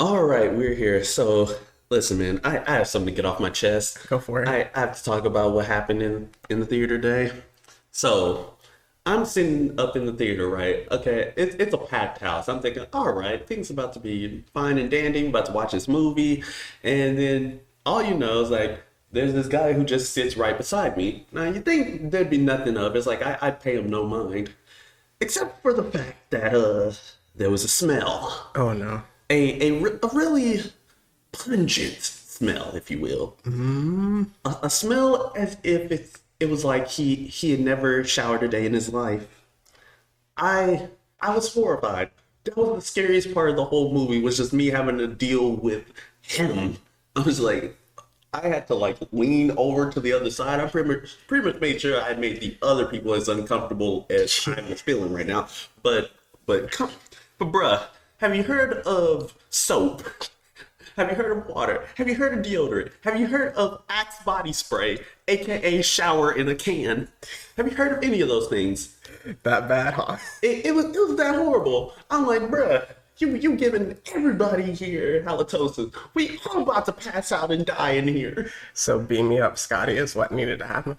All right, we're here. So, listen, man, I have something to get off my chest. Go for it. I have to talk about what happened in the theater today. So, I'm sitting up in the theater, right? Okay, it's a packed house. I'm thinking, all right, things about to be fine and dandy. I'm about to watch this movie, and then all you know is like there's this guy who just sits right beside me. Now you think there'd be nothing of it. It's like I'd pay him no mind, except for the fact that there was a smell, Oh no. a really pungent smell, if you will. A smell as if it was like he had never showered a day in his life. I was horrified. That was the scariest part of the whole movie, was just me having to deal with him. I was like, I had to like lean over to the other side. I pretty much made sure I made the other people as uncomfortable as I was feeling right now. But come, but bruh, have you heard of soap? Have you heard of water? Have you heard of deodorant? Have you heard of Axe body spray, aka shower in a can? Have you heard of any of those things? That bad, huh? It was that horrible. I'm like, bruh, you giving everybody here halitosis. We all about to pass out and die in here. So beam me up, Scotty, is what needed to happen.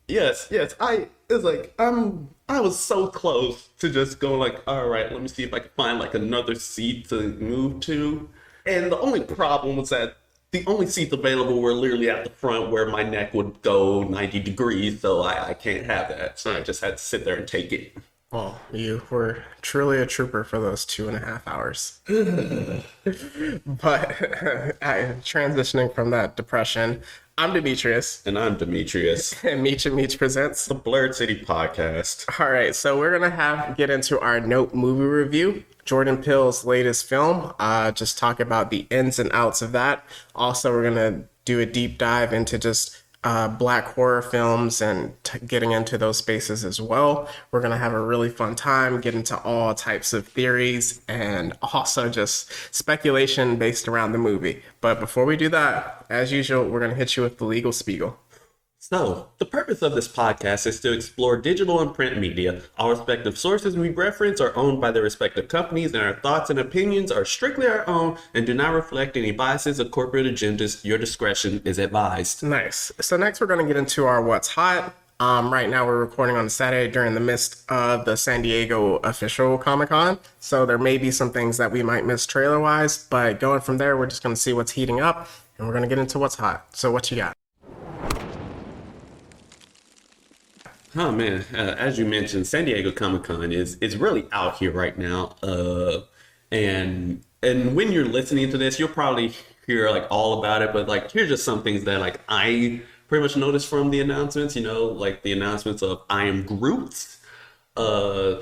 Yes. It's like I was so close to just going like, all right, let me see if I can find like another seat to move to. And the only problem was that the only seats available were literally at the front where my neck would go 90 degrees, so I can't have that. So I just had to sit there and take it. Well, you were truly a trooper for those 2.5 hours. But transitioning from that depression, I'm Demetrius, And I'm Demetrius, and Meech and Meech presents. the Blurred City Podcast. All right, so we're gonna get into our Nope movie review. Jordan Peele's latest film. Just talk about the ins and outs of that. Also, we're gonna do a deep dive into just black horror films and getting into those spaces as well. We're gonna have a really fun time, get into all types of theories and also just speculation based around the movie. But before we do that, as usual, we're gonna hit you with the legal spiegel. So, the purpose of this podcast is to explore digital and print media. All respective sources we reference are owned by their respective companies, and our thoughts and opinions are strictly our own and do not reflect any biases or corporate agendas. Your discretion is advised. Nice. So next we're going to get into our What's Hot. Right now we're recording on Saturday during the midst of the San Diego official Comic-Con. So there may be some things that we might miss trailer-wise, but going from there, we're just going to see what's heating up, and we're going to get into What's Hot. So what you got? Oh man, as you mentioned, San Diego Comic-Con is really out here right now. And when you're listening to this, you'll probably hear like all about it. But like, here's just some things that like I pretty much noticed from the announcements. You know, like the announcements of I Am Groot,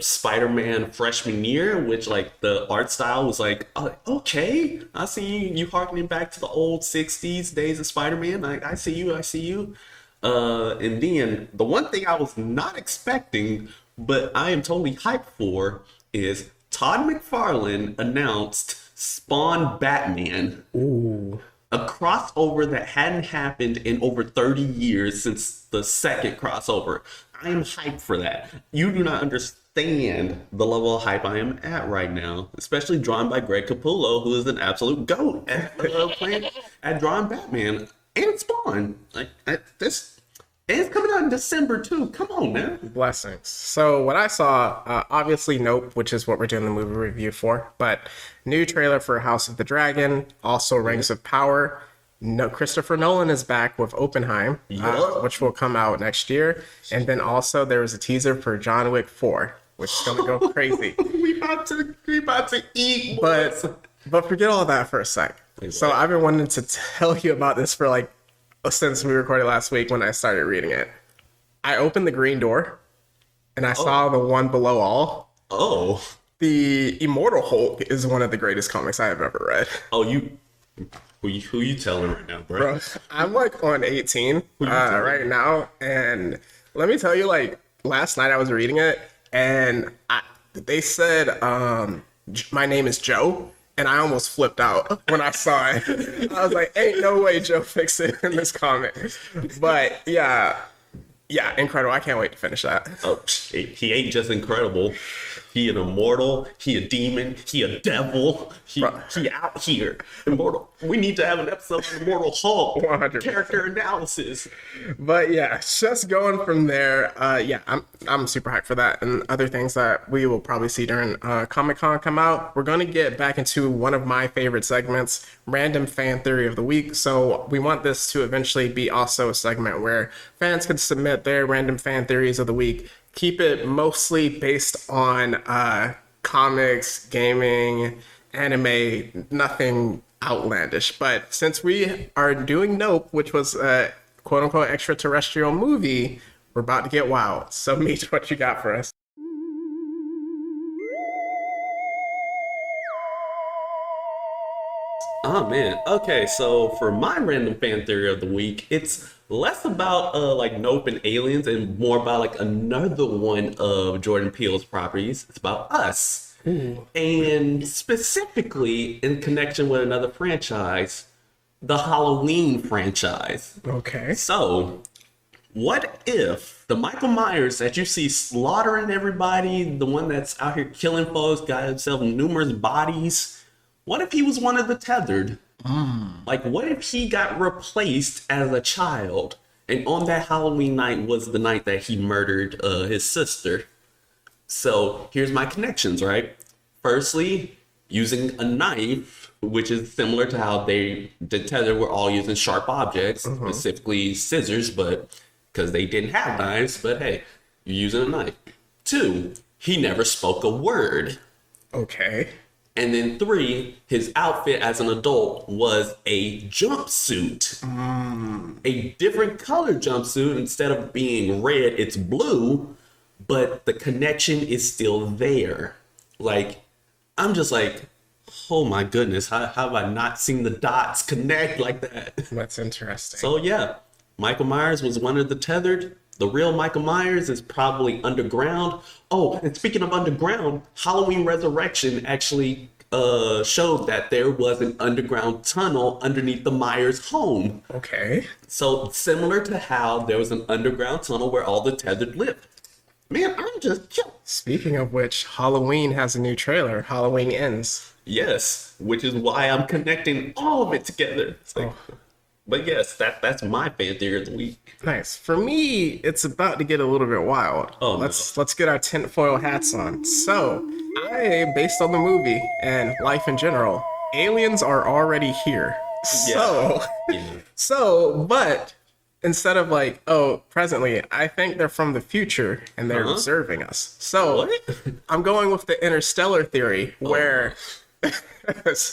Spider-Man freshman year, which like the art style was like, okay, I see you harkening back to the old '60s days of Spider-Man. I see you. I see you. And then the one thing I was not expecting, but I am totally hyped for, is Todd McFarlane announced Spawn Batman. Ooh. A crossover that hadn't happened in over 30 years since the second crossover. I am hyped for that. You do not understand the level of hype I am at right now, especially drawn by Greg Capullo, who is an absolute goat at drawing Batman. And Spawn, this, and it's coming out in December too. Come on, man. Blessings. So what I saw, obviously Nope, which is what we're doing the movie review for, but new trailer for House of the Dragon, also Rings of Power. No, Christopher Nolan is back with Oppenheim, which will come out next year. And then also there was a teaser for John Wick 4, which is gonna go crazy. we about to eat. But forget all that for a sec. So I've been wanting to tell you about this for like since we recorded last week when I started reading it. I opened the green door and I saw the one below all. Oh. The Immortal Hulk is one of the greatest comics I have ever read. Oh, who you telling right now, bro? I'm like on 18 right now, and let me tell you, like last night I was reading it and they said my name is Joe. And I almost flipped out when I saw it. I was like, ain't no way Joe fixed it in this comic. But yeah, Yeah, incredible. I can't wait to finish that. Oh, he ain't just incredible. He an immortal. He a demon. He a devil. He out here. Immortal. We need to have an episode on Immortal Hulk. 100%. Character analysis. But yeah, just going from there. Yeah, I'm super hyped for that and other things that we will probably see during Comic-Con come out. We're gonna get back into one of my favorite segments, Random Fan Theory of the Week. So we want this to eventually be also a segment where fans can submit their random fan theories of the week. Keep it mostly based on comics, gaming, anime, nothing outlandish. But since we are doing Nope, which was a quote-unquote extraterrestrial movie, we're about to get wild. So Meech, what you got for us? Oh man. Okay, so for my random fan theory of the week, it's less about like Nope and aliens and more about like another one of Jordan Peele's properties. It's about Us. Ooh. And specifically in connection with another franchise, the Halloween franchise. Okay. So, what if the Michael Myers that you see slaughtering everybody, the one that's out here killing folks, got himself numerous bodies, what if he was one of the tethered? Like, what if he got replaced as a child, and on that Halloween night was the night that he murdered his sister? So here's my connections, right? Firstly, using a knife, which is similar to how the tether were all using sharp objects, specifically scissors, but because they didn't have knives, but hey, you're using a knife. 2, he never spoke a word. Okay. And then 3, his outfit as an adult was a jumpsuit. A different color jumpsuit. Instead of being red, it's blue, but the connection is still there. Like, I'm just like, oh my goodness, how have I not seen the dots connect like that? That's interesting. So yeah, Michael Myers was one of the tethered. The real Michael Myers is probably underground. Oh, and speaking of underground, Halloween Resurrection actually showed that there was an underground tunnel underneath the Myers home. Okay. So similar to how there was an underground tunnel where all the tethered lived. Man, I'm just chill. Speaking of which, Halloween has a new trailer. Halloween Ends. Yes, which is why I'm connecting all of it together. It's like, but yes, that's my fan theory of the week. Nice. For me, it's about to get a little bit wild. Oh, let's get our tinfoil hats on. So, based on the movie and life in general, aliens are already here. So, but instead of like, oh, presently, I think they're from the future and they're observing us. So, What? I'm going with the interstellar theory where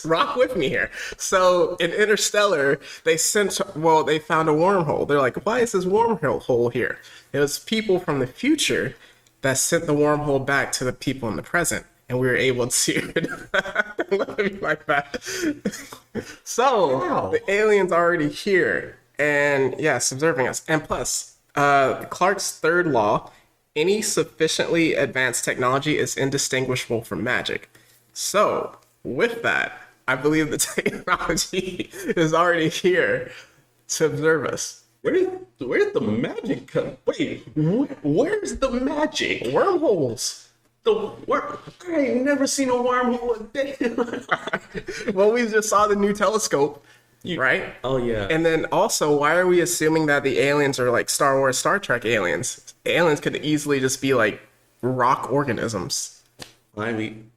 rock with me here. So in Interstellar, they found a wormhole. They're like, why is this wormhole here? It was people from the future that sent the wormhole back to the people in the present, and we were able to look at me like that. So Wow. the aliens are already here, and yes, observing us. And plus, Clarke's third law: any sufficiently advanced technology is indistinguishable from magic. So with that, I believe the technology is already here to observe us. Where's the magic come? Wait, where's the magic? Wormholes. I ain't never seen a wormhole a day in my life. Well, we just saw the new telescope, right? Oh yeah. And then also, why are we assuming that the aliens are like Star Wars, Star Trek aliens? Aliens could easily just be like rock organisms. I mean,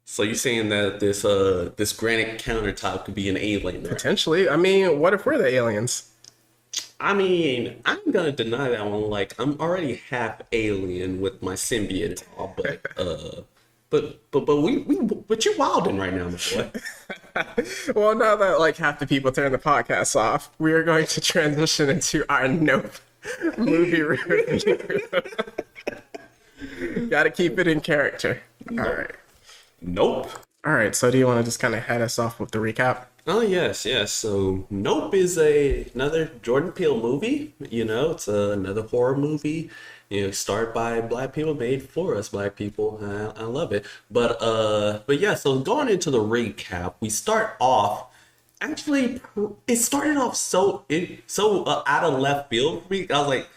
so you're saying that this granite countertop could be an alien, right? Potentially. I mean, what if we're the aliens? I mean, I'm gonna deny that one. Like, I'm already half alien with my symbiote and all, but you're wilding right now, my boy. Well, now that like half the people turn the podcast off, we are going to transition into our Nope movie review. Gotta keep it in character. All right. Nope. All right. So, do you want to just kind of head us off with the recap? Oh yes. So Nope is another Jordan Peele movie. You know, it's another horror movie. You know, starred by Black people, made for us Black people. I love it. But yeah. So going into the recap, we start off. Actually, it started off so out of left field for me. I was like,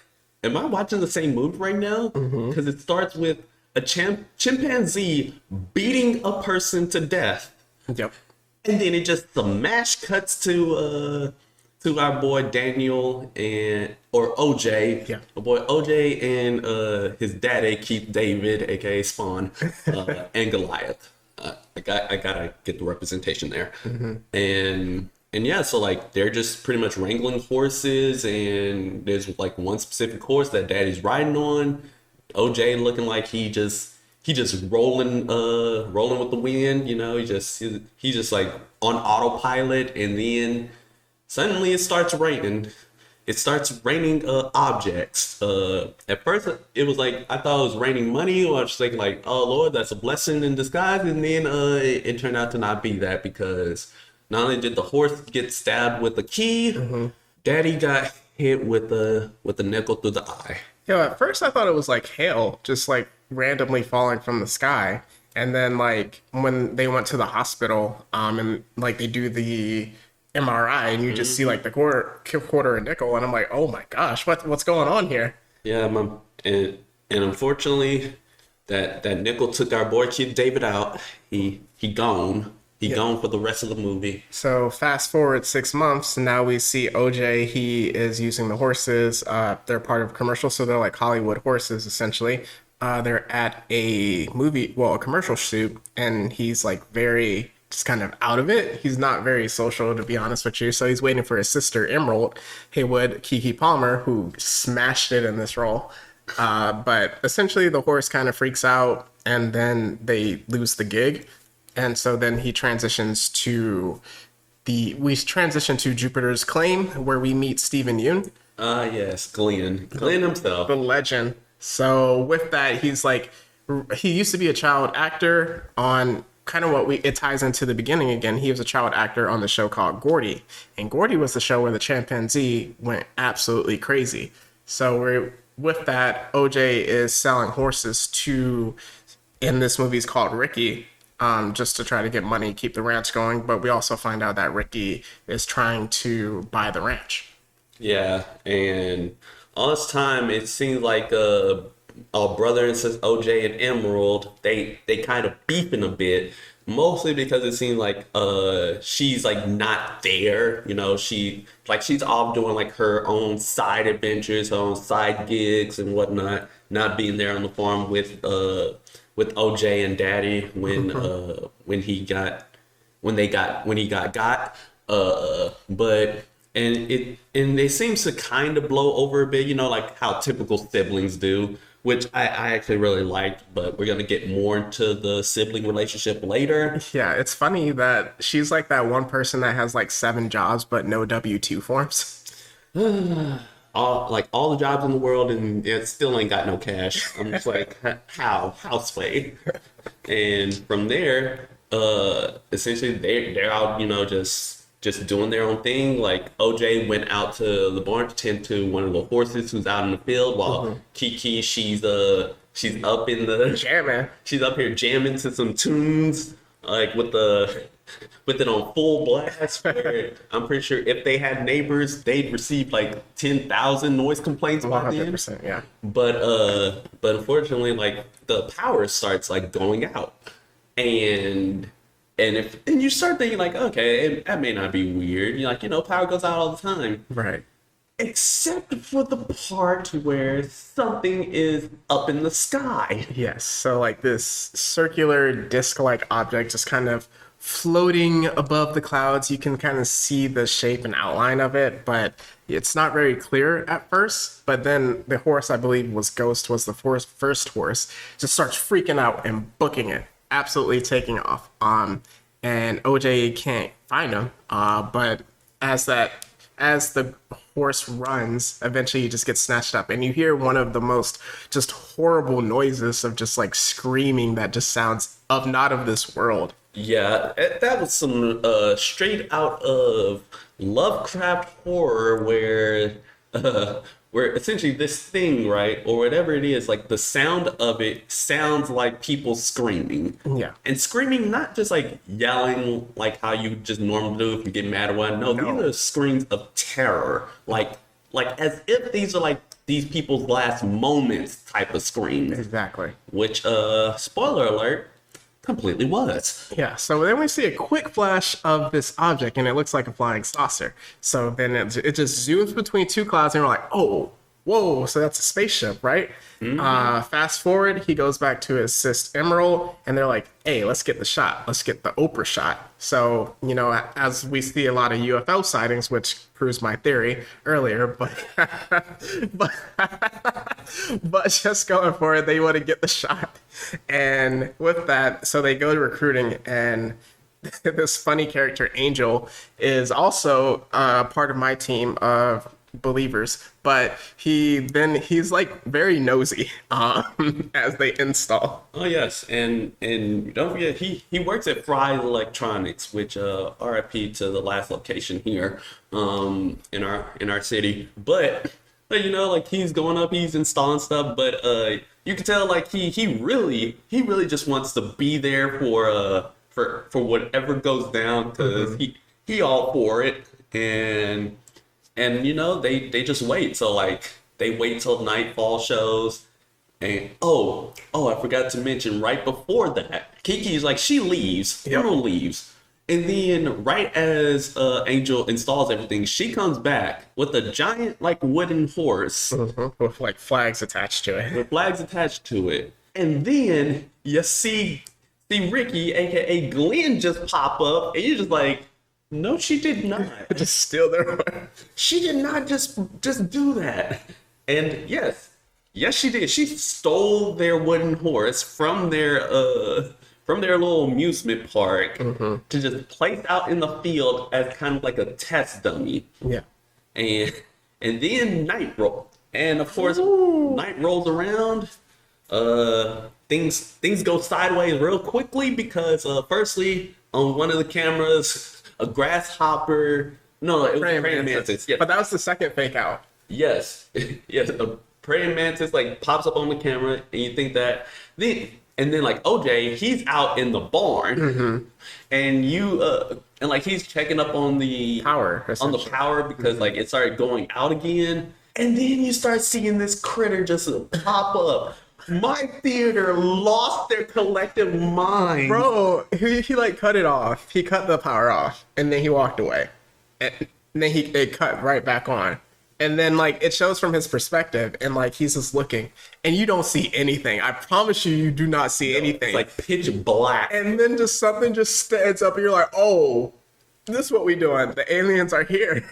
am I watching the same movie right now? Because it starts with a chimpanzee beating a person to death. Yep. And then it just smash cuts to our boy Daniel or OJ. Yeah. Our boy OJ and his daddy Keith David, aka Spawn, and Goliath. I gotta get the representation there. And yeah, so like they're just pretty much wrangling horses, and there's like one specific horse that daddy's riding on. OJ looking like he just rolling with the wind, you know, he just like on autopilot, and then suddenly it starts raining. It starts raining objects. At first it was like I thought it was raining money, or I was thinking like, oh Lord, that's a blessing in disguise, and then it turned out to not be that, because not only did the horse get stabbed with a key, Daddy got hit with a nickel through the eye. Yeah, at first I thought it was like hail, just like randomly falling from the sky. And then like when they went to the hospital, and like they do the MRI, and you just see like the quarter and nickel, and I'm like, oh my gosh, what's going on here? Yeah, and unfortunately, that nickel took our boy Kid David out. He gone. Gone for the rest of the movie. So fast forward 6 months, and now we see OJ. He is using the horses. They're part of a commercial, so they're like Hollywood horses, essentially. They're at a commercial shoot, and he's like very just kind of out of it. He's not very social, to be honest with you. So he's waiting for his sister, Emerald, Haywood, Keke Palmer, who smashed it in this role. But essentially the horse kind of freaks out, and then they lose the gig. And so then he transitions to Jupiter's Claim, where we meet Stephen Yeun. Yes, Glenn himself. The legend. So with that, he used to be a child actor on kind of it ties into the beginning again. He was a child actor on the show called Gordy. And Gordy was the show where the chimpanzee went absolutely crazy. So with that, OJ is selling horses in this movie is called Ricky, just to try to get money, keep the ranch going. But we also find out that Ricky is trying to buy the ranch. Yeah, and all this time it seems like our brother and sister OJ and Emerald, they kind of beefing a bit, mostly because it seems like she's like not there, you know, she's off doing like her own side adventures, her own side gigs and whatnot, not being there on the farm with OJ and Daddy when he got but it seems to kind of blow over a bit, you know, like how typical siblings do, which I actually really liked, but we're gonna get more into the sibling relationship later. Yeah, it's funny that she's like that one person that has like 7 jobs but no W-2 forms. All the jobs in the world, and it still ain't got no cash. I'm just like, how slave? And from there, essentially they're out, you know, just doing their own thing. Like OJ went out to the barn to tend to one of the horses who's out in the field, while Keke, she's up in the jamming. She's up here jamming to some tunes, like with it on full blast. Where I'm pretty sure if they had neighbors, they'd receive like 10,000 noise complaints by the end. Yeah. But unfortunately, like the power starts like going out, and you start thinking like, okay, that may not be weird. You're like, you know, power goes out all the time. Right. Except for the part where something is up in the sky. Yes. So like this circular disc-like object just kind of floating above the clouds. You can kind of see the shape and outline of it, but it's not very clear at first. But then the horse, I believe was Ghost, was the first horse, just starts freaking out and booking it, absolutely taking off. And OJ can't find him. But as the horse runs, eventually he just gets snatched up, and you hear one of the most just horrible noises of just like screaming that just sounds not of this world. Yeah, that was some straight out of Lovecraft horror, where essentially this thing, right, or whatever it is, like the sound of it sounds like people screaming. Yeah. And screaming, not just like yelling like how you just normally do if you get mad or what. No, these are screams of terror. Like as if these these people's last moments type of screams. Exactly. Which, spoiler alert, completely was. Yeah, so then we see a quick flash of this object, and it looks like a flying saucer. So then it just zooms between two clouds, and we're like, oh, whoa, so that's a spaceship, right? Fast forward, he goes back to his sis Emerald, and they're like, hey, let's get the shot. Let's get the Oprah shot. So, you know, as we see a lot of UFO sightings, which proves my theory earlier, but just going for it, they want to get the shot. And with that, so they go to recruiting, and this funny character, Angel, is also part of my team of believers, but he's like very nosy as they install. Oh yes, and don't forget he works at Fry Electronics, which RIP to the last location here in our city. But you know, like he's going up, he's installing stuff, but you can tell like he really just wants to be there for whatever goes down, because he all for it. And you know, they just wait. So like they wait till nightfall shows. And oh, I forgot to mention right before that, Kiki's like, she leaves, Emerald leaves. And then right as Angel installs everything, she comes back with a giant like wooden horse with like flags attached to it. And then you see Ricky, aka Glenn, just pop up, and you're just like, no, she did not. Just steal their horse. She did not just do that. And yes, she did. She stole their wooden horse from their little amusement park to just place out in the field as kind of like a test dummy. Yeah. And then night roll. And of course, night rolls around. Things go sideways real quickly because firstly, on one of the cameras, a grasshopper. No, it was a praying mantis. Yeah. But that was the second fake out. Yes. Yes. A praying mantis like pops up on the camera, and you think that and then like OJ, he's out in the barn, and and like he's checking up on the power because like it started going out again, and then you start seeing this critter just pop up. My theater lost their collective mind. Bro, he like cut it off. He cut the power off, and then he walked away. And then it cut right back on. And then like it shows from his perspective, and like he's just looking, and you don't see anything. I promise you do not see anything. It's like pitch black. And then just something just stands up, and you're like, oh, this is what we doing. The aliens are here.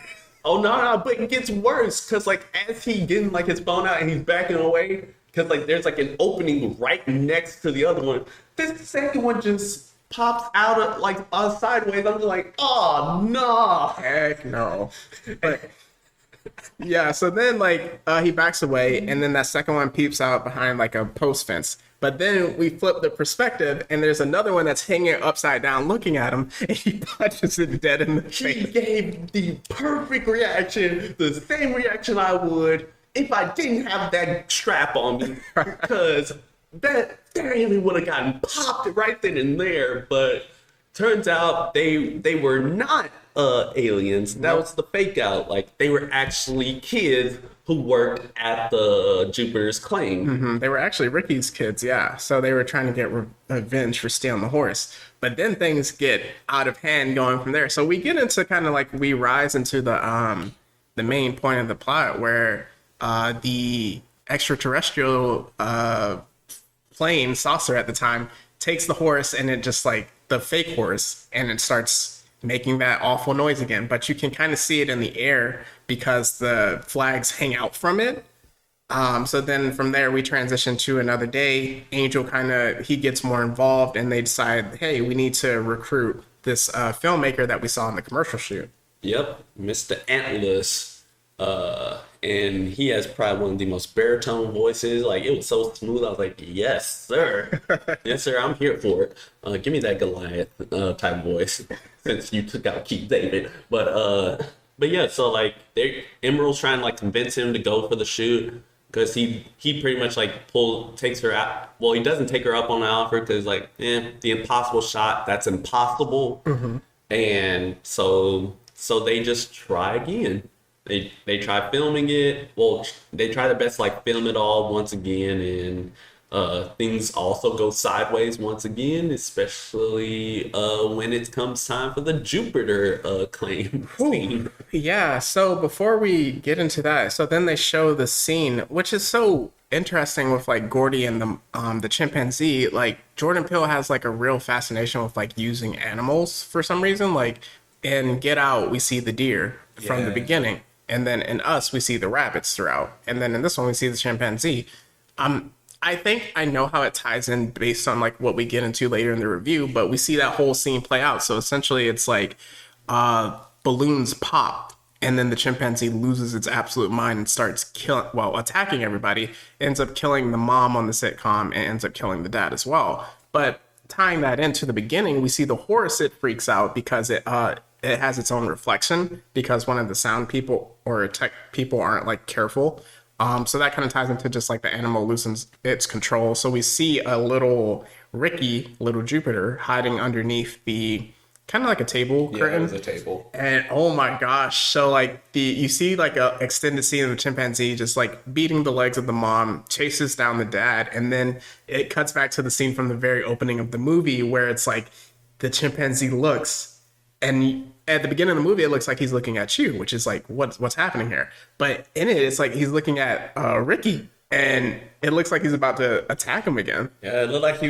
Oh no, but it gets worse, because like as he getting like his phone out and he's backing away, because like there's like an opening right next to the other one. This second one just pops out of like sideways. I'm just like, oh no, heck no. But yeah, so then like he backs away, and then that second one peeps out behind like a post fence. But then we flip the perspective, and there's another one that's hanging upside down looking at him, and he punches it dead in the face. He gave the perfect reaction, the same reaction I would if I didn't have that strap on me, because that alien would have gotten popped right then and there. But turns out they were not aliens. That was the fake out. Like they were actually kids who worked at the Jupiter's Claim. They were actually Ricky's kids, yeah. So they were trying to get revenge for stealing the horse. But then things get out of hand going from there. So we get into kind of like we rise into the main point of the plot where the extraterrestrial plane saucer at the time takes the horse, and it just like the fake horse, and it starts making that awful noise again. But you can kind of see it in the air because the flags hang out from it. So then from there we transition to another day. Angel he gets more involved, and they decide, hey, we need to recruit this filmmaker that we saw in the commercial shoot. Yep, Mr. Atlas. And he has probably one of the most baritone voices. Like, it was so smooth. I was like, yes, sir. Yes, sir, I'm here for it. Give me that Goliath type voice, since you took out Keith David. But yeah, so like Emerald's trying to like convince him to go for the shoot, because he pretty much like takes her out. Well, he doesn't take her up on the offer, because like, the impossible shot, that's impossible. And so they just try again. They try filming it. Well, they try their best to like film it all once again, and things also go sideways once again, especially when it comes time for the Jupiter claim scene. Yeah, so before we get into that, so then they show the scene, which is so interesting with like Gordy and the chimpanzee. Like Jordan Peele has like a real fascination with like using animals for some reason. Like in Get Out, we see the deer from the beginning, and then in Us, we see the rabbits throughout, and then in this one, we see the chimpanzee. I think I know how it ties in based on like what we get into later in the review, but we see that whole scene play out. So essentially, it's like balloons pop, and then the chimpanzee loses its absolute mind and starts attacking everybody. Ends up killing the mom on the sitcom and ends up killing the dad as well. But tying that into the beginning, we see the horse. It freaks out because it has its own reflection because one of the sound people or tech people aren't like careful. So that kind of ties into just like the animal loosens its control. So we see a little little Jupiter hiding underneath the kind of like a table curtain. Yeah, it was a table. And oh my gosh. So like you see like a extended scene of the chimpanzee just like beating the legs of the mom, chases down the dad. And then it cuts back to the scene from the very opening of the movie where it's like the chimpanzee looks, and at the beginning of the movie, it looks like he's looking at you, which is like, what's happening here? But in it, it's like he's looking at Ricky, and it looks like he's about to attack him again. Yeah, it looked like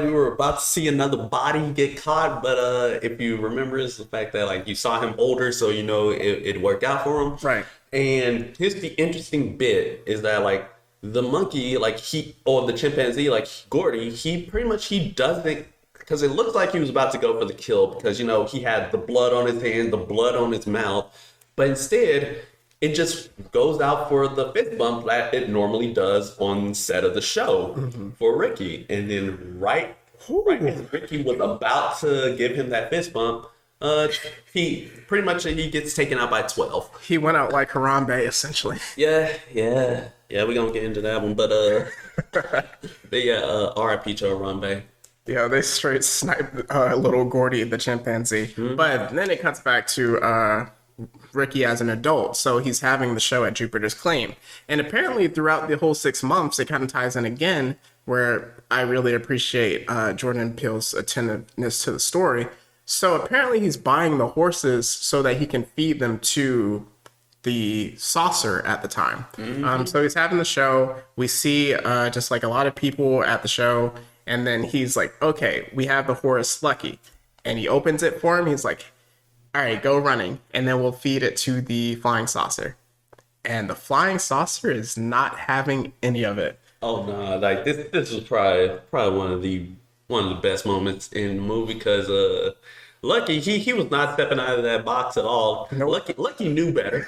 we were about to see another body get caught. But if you remember, it's the fact that like you saw him older, so you know it worked out for him. Right. And here's the interesting bit: is that like the monkey, like the chimpanzee, like Gordy, he doesn't. Because it looks like he was about to go for the kill because, you know, he had the blood on his hand, the blood on his mouth. But instead, it just goes out for the fist bump that it normally does on the set of the show for Ricky. And then right as Ricky was about to give him that fist bump, he gets taken out by 12. He went out like Harambe, essentially. Yeah, we're going to get into that one. But R.I.P. to Harambe. Yeah, they straight snipe little Gordy, the chimpanzee. Mm-hmm. But then it cuts back to Ricky as an adult. So he's having the show at Jupiter's Claim. And apparently throughout the whole 6 months, it kind of ties in again, where I really appreciate Jordan Peele's attentiveness to the story. So apparently he's buying the horses so that he can feed them to the saucer at the time. Mm-hmm. So he's having the show. We see just like a lot of people at the show. And then he's like, okay, we have the horse Lucky. And he opens it for him. He's like, all right, go running. And then we'll feed it to the flying saucer. And the flying saucer is not having any of it. Oh, no. Like, this was probably one of the best moments in the movie because Lucky, he was not stepping out of that box at all. Nope. Lucky knew better.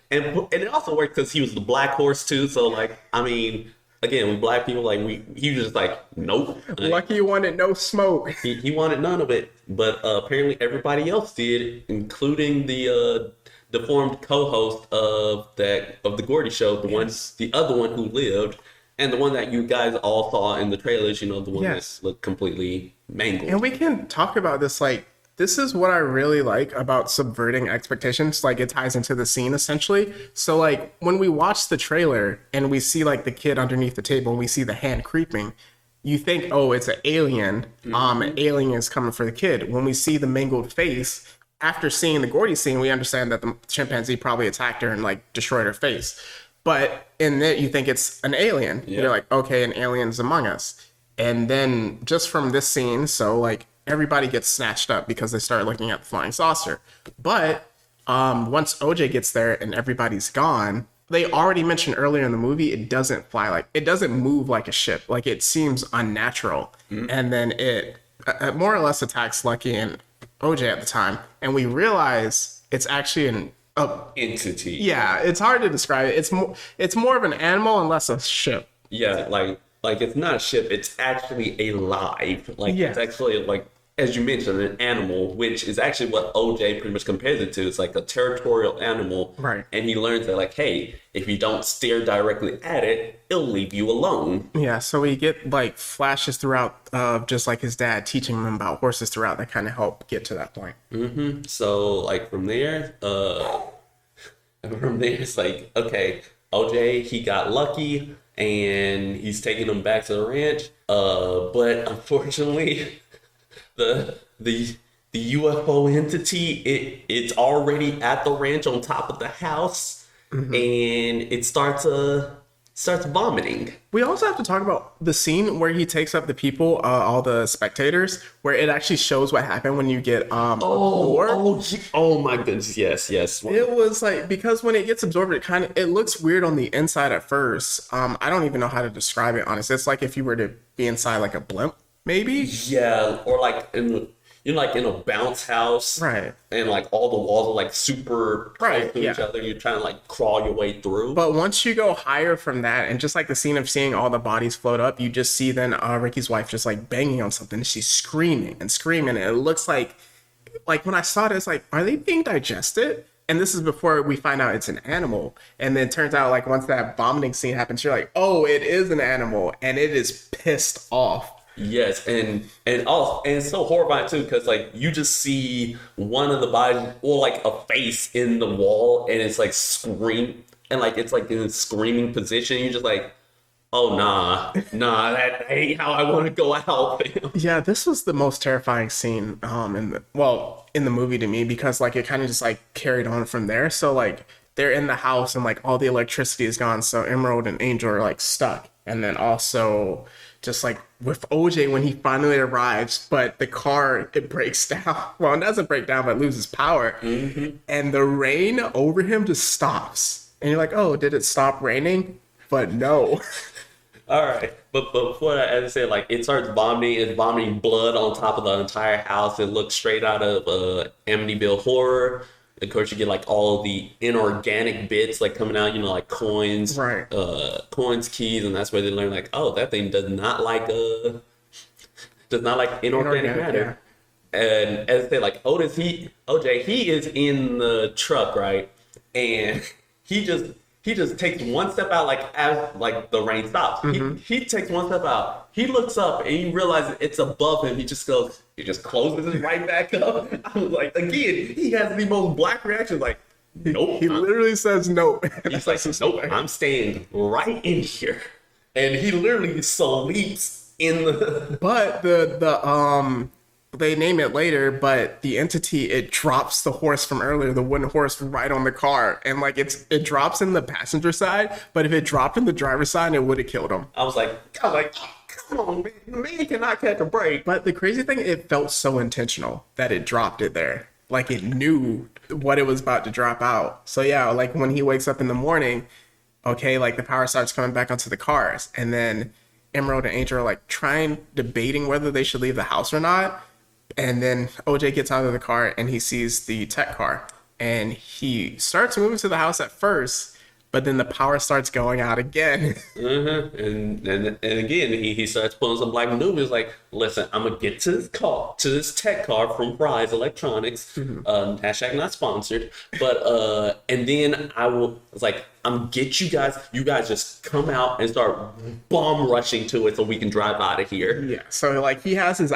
and it also worked because he was the black horse, too. So, like, I mean... Again, with black people, like he was just like, nope. Lucky wanted no smoke. He wanted none of it, but apparently everybody else did, including the deformed co-host of the Gordy show, the other one who lived, and the one that you guys all saw in the trailers. You know, the one that looked completely mangled. And we can talk about this like. This is what I really like about subverting expectations. Like, it ties into the scene, essentially. So, like, when we watch the trailer and we see, like, the kid underneath the table and we see the hand creeping, you think, oh, it's an alien. An alien is coming for the kid. When we see the mangled face, after seeing the Gordy scene, we understand that the chimpanzee probably attacked her and, like, destroyed her face. But in it, you think it's an alien. Yeah. You're like, okay, an alien's among us. And then just from this scene, so, like, everybody gets snatched up because they start looking at the flying saucer. But once OJ gets there and everybody's gone, they already mentioned earlier in the movie, it doesn't move like a ship. Like, it seems unnatural. Mm-hmm. And then it more or less attacks Lucky and OJ at the time. And we realize it's actually an entity. Yeah, it's hard to describe it. It's more of an animal and less a ship. Yeah, like it's not a ship, it's actually alive. Like, It's actually, like, as you mentioned, an animal, which is actually what OJ pretty much compares it to. It's like a territorial animal. Right. And he learns that, like, hey, if you don't stare directly at it, it'll leave you alone. Yeah, so we get, like, flashes throughout of just, like, his dad teaching him about horses throughout that kind of help get to that point. Mm-hmm. So, like, from there, And from there, it's like, okay, OJ, he got lucky and he's taking him back to the ranch. But unfortunately, the the UFO entity, it's already at the ranch on top of the house, and it starts vomiting. We also have to talk about the scene where he takes up the people, all the spectators, where it actually shows what happened when you get Oh my goodness, yes. It was like, because when it gets absorbed, it looks weird on the inside at first. I don't even know how to describe it, honestly. It's like if you were to be inside like a blimp, maybe. Yeah, or like like in a bounce house, right? And like all the walls are like super close to each other. You're trying to like crawl your way through. But once you go higher from that, and just like the scene of seeing all the bodies float up, you just see then Ricky's wife just like banging on something. And she's screaming and screaming, and it looks like when I saw it, it's like, are they being digested? And this is before we find out it's an animal. And then it turns out, like, once that vomiting scene happens, you're like, oh, it is an animal, and it is pissed off. Yes, and it's so horrifying too, because like you just see one of the bodies, or like a face in the wall, and it's like it's like in a screaming position. You're just like, oh nah, that ain't how I want to go out. Yeah, this was the most terrifying scene in the movie to me, because like it kind of just like carried on from there. So like they're in the house and like all the electricity is gone, so Emerald and Angel are like stuck. And then also just like with OJ when he finally arrives, but the car, it breaks down. Well, it doesn't break down, but it loses power. And the rain over him just stops. And you're like, oh, did it stop raining? But no. All right, but before that, as I said, like it starts vomiting. It's vomiting blood on top of the entire house. It looks straight out of Amityville Horror. Of course, you get like all the inorganic bits like coming out, like coins, right? Coins, keys, and that's where they learn like, oh, that thing does not like inorganic matter. Yeah. And as they like, OJ, he is in the truck, right? And he just takes one step out, like as like the rain stops. He takes one step out. He looks up and he realizes it's above him. He just closes it right back up. I was like, again, he has the most black reaction. Like, nope. He literally says nope. He's like, nope, I'm staying right in here. And he literally sleeps in the. But they name it later, but the entity, it drops the horse from earlier, the wooden horse, right on the car, and like it drops in the passenger side. But if it dropped in the driver's side, it would have killed him. I was like, come on, man. The man cannot catch a break. But the crazy thing, it felt so intentional that it dropped it there. Like it knew what it was about to drop out. So yeah, like when he wakes up in the morning, okay, like the power starts coming back onto the cars, and then Emerald and Angel are like debating whether they should leave the house or not. And then OJ gets out of the car and he sees the tech car, and he starts moving to the house at first, but then the power starts going out again. And again, he starts pulling some black maneuvers like, listen, I'm going to get to this tech car from Fry's Electronics, hashtag not sponsored, but, and then it's like, I'm get you guys just come out and start bomb rushing to it so we can drive out of here. Yeah, so like he has his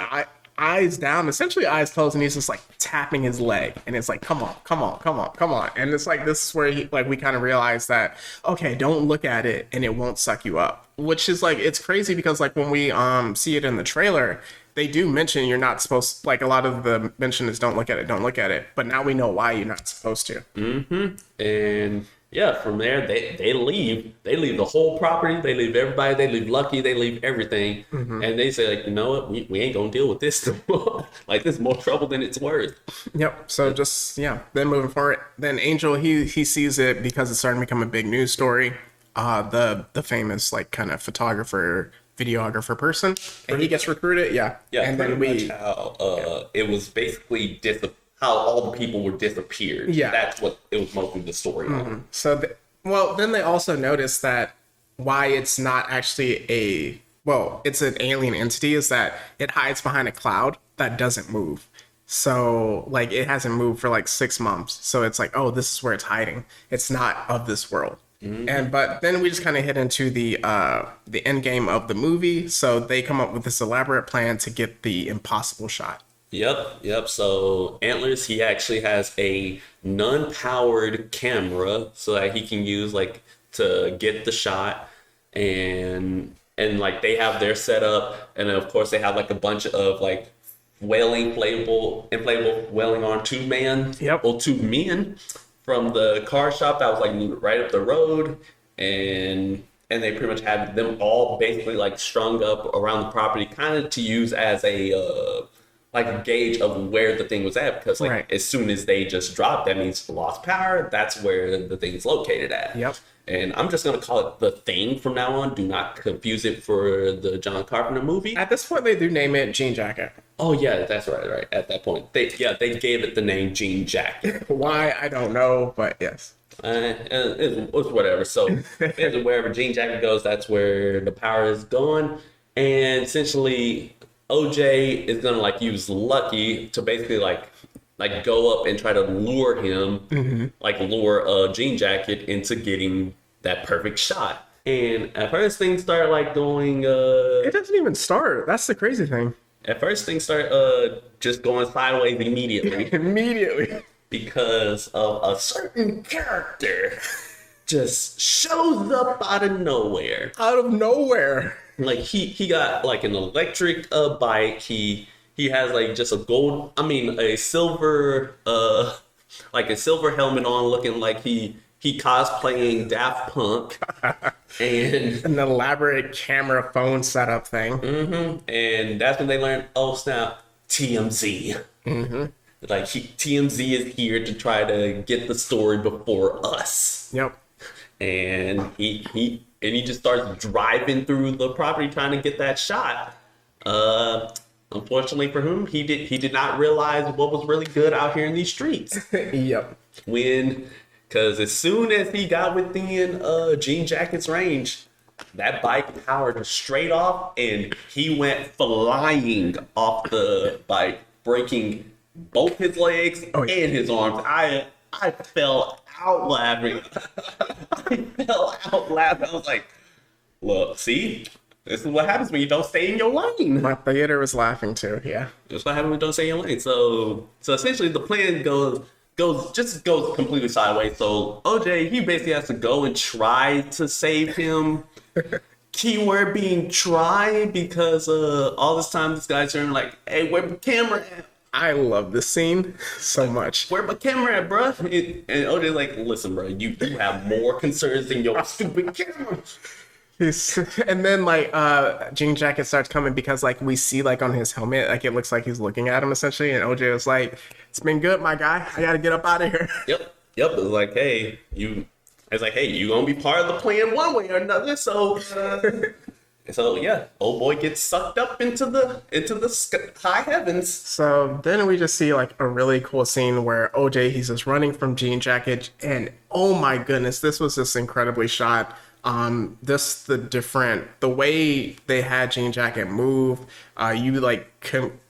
eyes down, essentially eyes closed, and he's just like tapping his leg, and it's like, come on. And it's like, this is where we kind of realize that, okay, don't look at it and it won't suck you up, which is like, it's crazy because like when we see it in the trailer, they do mention you're not supposed, like a lot of the mention is don't look at it, but now we know why you're not supposed to. And yeah, from there they leave the whole property, they leave everybody, they leave Lucky, they leave everything, and they say like, you know what, we ain't gonna deal with this anymore. Like, this is more trouble than it's worth. Yep. So then moving forward, then Angel, he sees it because it's starting to become a big news story, the famous like kind of photographer, videographer person, and he gets recruited. And then much how it was basically how all the people were disappeared. Yeah, that's what it was mostly the story on. So then they also noticed that why it's not actually it's an alien entity is that it hides behind a cloud that doesn't move. So like it hasn't moved for like 6 months. So it's like, oh, this is where it's hiding. It's not of this world. But then we just kind of hit into the end game of the movie. So they come up with this elaborate plan to get the impossible shot. Yep. So Antlers, he actually has a non-powered camera so that he can use like to get the shot, and like they have their setup, and then of course they have like a bunch of like whaling inflatable whaling arm two man Yep. or two men from the car shop that was like right up the road, and they pretty much have them all basically like strung up around the property, kind of to use as a like a gauge of where the thing was at, because like Right. as soon as they just dropped, that means lost power. That's where the thing's located at. Yep. And I'm just gonna call it the Thing from now on. Do not confuse it for the John Carpenter movie. At this point, they do name it Jean Jacket. Oh yeah, that's right. Right at that point, they gave it the name Jean Jacket. Why, I don't know, but yes. It's whatever. So basically, wherever Jean Jacket goes, that's where the power is going. And essentially, OJ is gonna like use Lucky to basically like go up and try to lure him, like lure Jean Jacket into getting that perfect shot. And at first, things start like going. It doesn't even start. That's the crazy thing. At first, things start just going sideways immediately. Immediately. Because of a certain character just shows up out of nowhere. Out of nowhere. Like he got like an electric bike. He has like just a silver like a silver helmet on, looking like he cosplaying Daft Punk, and An elaborate camera phone setup thing. and that's when they learned, oh snap, TMZ. Like TMZ is here to try to get the story before us. Yep. And he just starts driving through the property trying to get that shot. Unfortunately for him, he did not realize what was really good out here in these streets. Yep. Because as soon as he got within Jean Jacket's range, that bike powered straight off, and he went flying off the bike, breaking both his legs and his arms. I fell out laughing. I fell out laughing. I was like, look, see? This is what happens when you don't stay in your lane. My theater was laughing too, yeah. That's what happens when you don't stay in your lane. So essentially the plan goes completely sideways. So OJ, he basically has to go and try to save him. Keyword being try, because all this time this guy's saying like, hey, where my camera at? I love this scene so much. Where my camera at, bruh? And OJ's like, listen, bro, you have more concerns than your stupid camera. And then like Jean Jacket starts coming, because like we see like on his helmet, like it looks like he's looking at him essentially, and OJ was like, it's been good, my guy, I gotta get up out of here. Yep. It was like, hey, you gonna be part of the plan one way or another. So yeah, old boy gets sucked up into the high heavens. So then we just see like a really cool scene where OJ, he's just running from Jean Jacket, and oh my goodness, this was just incredibly shot. The way they had Jean Jacket move, you like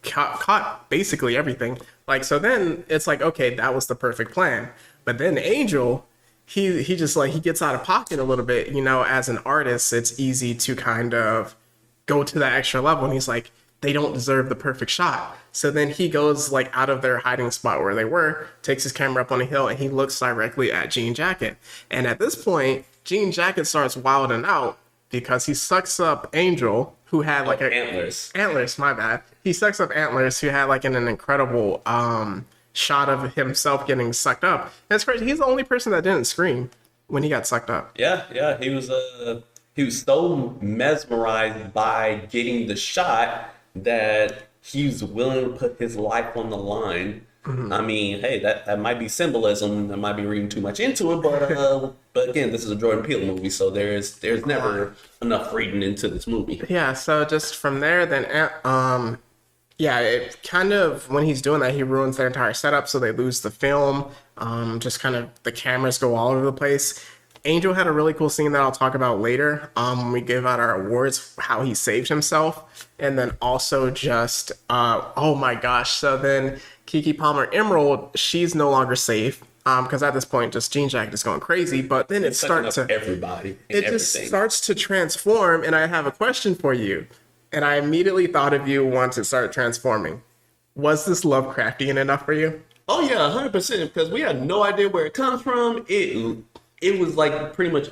caught basically everything. Like, so then it's like, okay, that was the perfect plan. But then Angel, he just like, he gets out of pocket a little bit. You know, as an artist, it's easy to kind of go to that extra level. And he's like, they don't deserve the perfect shot. So then he goes like out of their hiding spot where they were, takes his camera up on a hill, and he looks directly at Jean Jacket. And at this point, Jean Jacket starts wilding out because he sucks up Angel, who had like Antlers, my bad. He sucks up Antlers, who had like an incredible shot of himself getting sucked up. And it's crazy. He's the only person that didn't scream when he got sucked up. Yeah, he was so mesmerized by getting the shot that he was willing to put his life on the line. I mean, hey, that might be symbolism. I might be reading too much into it, but again, this is a Jordan Peele movie, so there's never enough reading into this movie. Yeah, so just from there, then yeah, it kind of, when he's doing that, he ruins their entire setup, so they lose the film. Just kind of the cameras go all over the place. Angel had a really cool scene that I'll talk about later when we give out our awards, how he saved himself. And then also just, oh my gosh, so then Keke Palmer Emerald, she's no longer safe. Because at this point, just Jean Jacket is going crazy. But then it starts to everybody. Just starts to transform. And I have a question for you. And I immediately thought of you once it started transforming. Was this Lovecraftian enough for you? Oh yeah, 100%. Because we had no idea where it comes from. It was like pretty much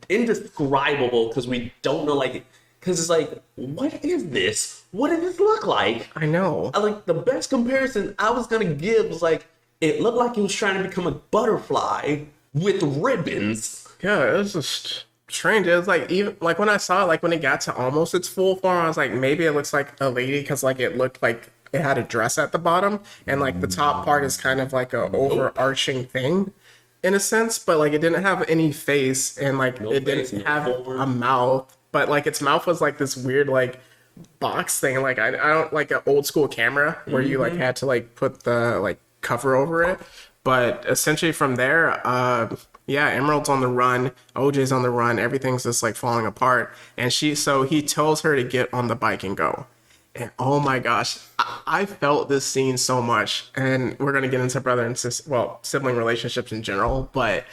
indescribable because we don't know like because it's like what is this? What does this look like? I know. Like the best comparison I was gonna give was like it looked like he was trying to become a butterfly with ribbons. Yeah, it was just strange. It was like even like when I saw it, like when it got to almost its full form, I was like, maybe it looks like a lady because like it looked like it had a dress at the bottom, and like the top part is kind of like a overarching thing in a sense, but like it didn't have any face, and like it didn't have a mouth, but like its mouth was like this weird like box thing. Like I don't like an old school camera where you like had to like put the like cover over it. But essentially from there, yeah, Emerald's on the run, OJ's on the run, everything's just like falling apart. And so he tells her to get on the bike and go. And oh my gosh, I felt this scene so much. And we're gonna get into brother and sibling relationships in general, but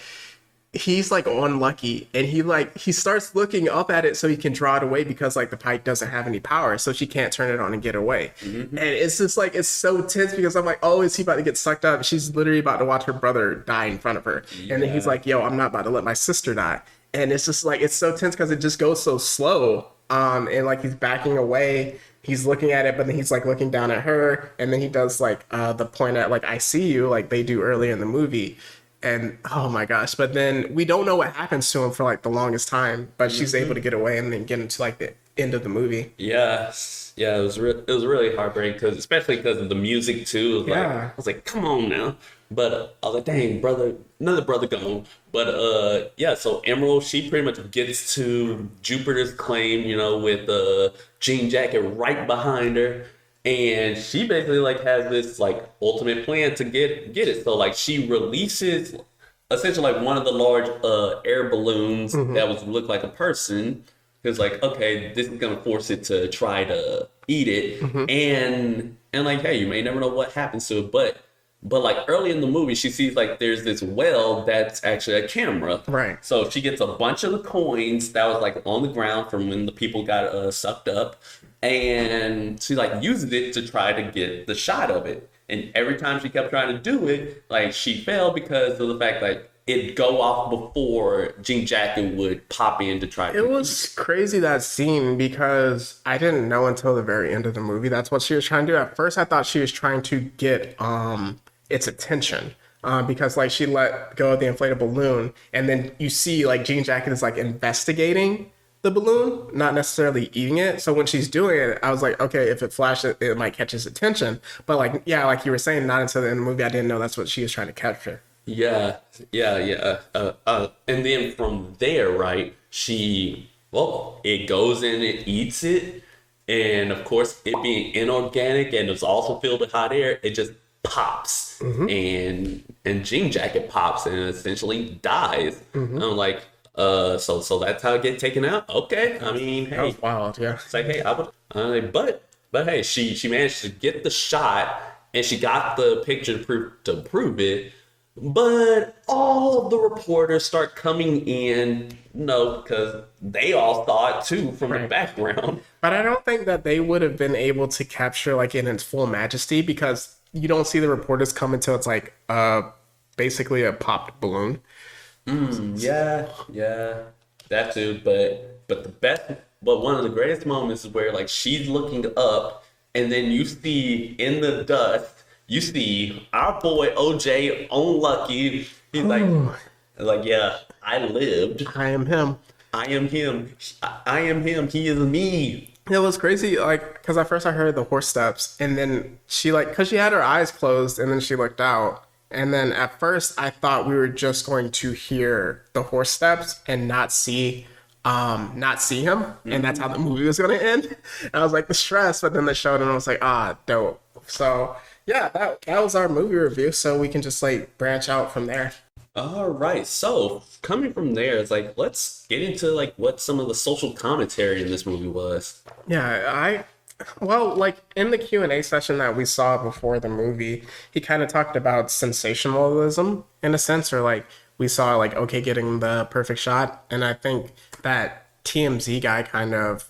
he's like unlucky, and he starts looking up at it so he can draw it away because like the pipe doesn't have any power, so she can't turn it on and get away. And it's just like it's so tense because I'm like, oh, is he about to get sucked up? She's literally about to watch her brother die in front of her. And then he's like, yo, I'm not about to let my sister die. And it's just like it's so tense because it just goes so slow. And like he's backing away, he's looking at it, but then he's like looking down at her, and then he does like the point at like I see you, like they do earlier in the movie. And oh my gosh, but then we don't know what happens to him for like the longest time, but she's able to get away and then get into like the end of the movie. Yes, yeah, it was really heartbreaking because especially because of the music too. It was like, Yeah. I was like, come on now. But I was like, dang, brother, another brother gone. But yeah, so Emerald, she pretty much gets to Jupiter's claim, you know, with Jean Jacket right behind her. And she basically like has this like ultimate plan to get it. So like she releases essentially like one of the large air balloons that was look like a person. Because like, okay, this is gonna force it to try to eat it. And like, hey, you may never know what happens to it, but like early in the movie, she sees like there's this well that's actually a camera. Right. So she gets a bunch of the coins that was like on the ground from when the people got sucked up, and she like uses it to try to get the shot of it. And every time she kept trying to do it, like she failed because of the fact like it'd go off before Jean Jacket would pop in to try. It was crazy that scene because I didn't know until the very end of the movie that's what she was trying to do. At first, I thought she was trying to get its attention. Because like she let go of the inflatable balloon, and then you see like Jean Jacket is like investigating the balloon, not necessarily eating it. So when she's doing it, I was like, okay, if it flashes, it might catch his attention. But like, yeah, like you were saying, not until the end of the movie, I didn't know that's what she was trying to capture. Yeah. And then from there, right, it goes in, it eats it. And of course, it being inorganic and it's also filled with hot air, it just pops. And Jean Jacket pops and essentially dies. And I'm like, so that's how it gets taken out? Okay. I mean, hey. That was wild, yeah. It's like, hey, but hey, she managed to get the shot and she got the picture to prove it. But all of the reporters start coming in, because they all saw it too from the background. But I don't think that they would have been able to capture like in its full majesty because you don't see the reporters come until it's like basically a popped balloon. Yeah, that too. But one of the greatest moments is where like she's looking up, and then you see in the dust, you see our boy OJ on Lucky. He's like, yeah, I lived. I am him. I am him. I am him. He is me. It was crazy, like, because at first I heard the horse steps, and then she, like, because she had her eyes closed, and then she looked out. And then at first I thought we were just going to hear the horse steps and not see him. And that's how the movie was going to end. And I was like, the stress, but then they showed, and I was like, dope. So yeah, that was our movie review. So we can just like branch out from there. All right. So coming from there, it's like, let's get into like what some of the social commentary in this movie was. Yeah, well, like in the Q&A session that we saw before the movie, he kind of talked about sensationalism in a sense, or like we saw like OK getting the perfect shot. And I think that TMZ guy kind of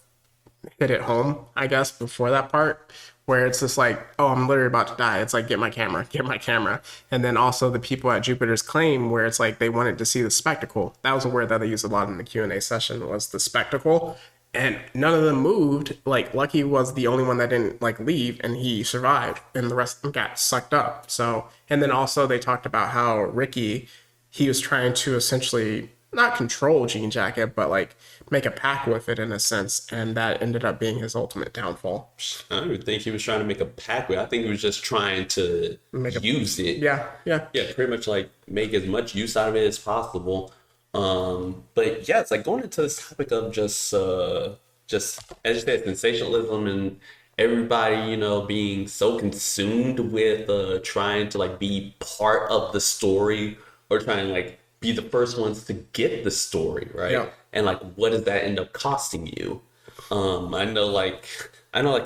hit it home, I guess, before that part, where it's just like, oh, I'm literally about to die. It's like, get my camera, get my camera. And then also the people at Jupiter's Claim, where it's like they wanted to see the spectacle. That was a word that they used a lot in the Q&A session, was the spectacle. And none of them moved. Like, Lucky was the only one that didn't like leave, and he survived, and the rest of them got sucked up. So, and then also they talked about how Ricky, he was trying to essentially not control Jean Jacket, but like make a pact with it in a sense, and that ended up being his ultimate downfall. I don't even think he was trying to make a pact with it. I think he was just trying to use it. Yeah. Yeah, pretty much like make as much use out of it as possible. But yeah, it's like going into this topic of just as you said, sensationalism and everybody, you know, being so consumed with trying to like be part of the story or trying to like be the first ones to get the story, right? Yeah. And like, what does that end up costing you? I know like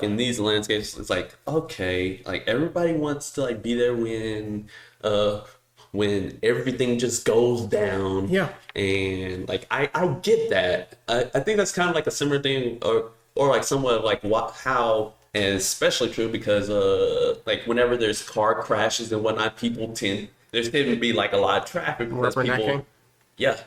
in these landscapes, it's like, okay, like everybody wants to like be there when everything just goes down. Yeah. And like I get that. I think that's kind of like a similar thing or like somewhat of like how, and especially true because like whenever there's car crashes and whatnot, there's tend to be like a lot of traffic because people, yeah,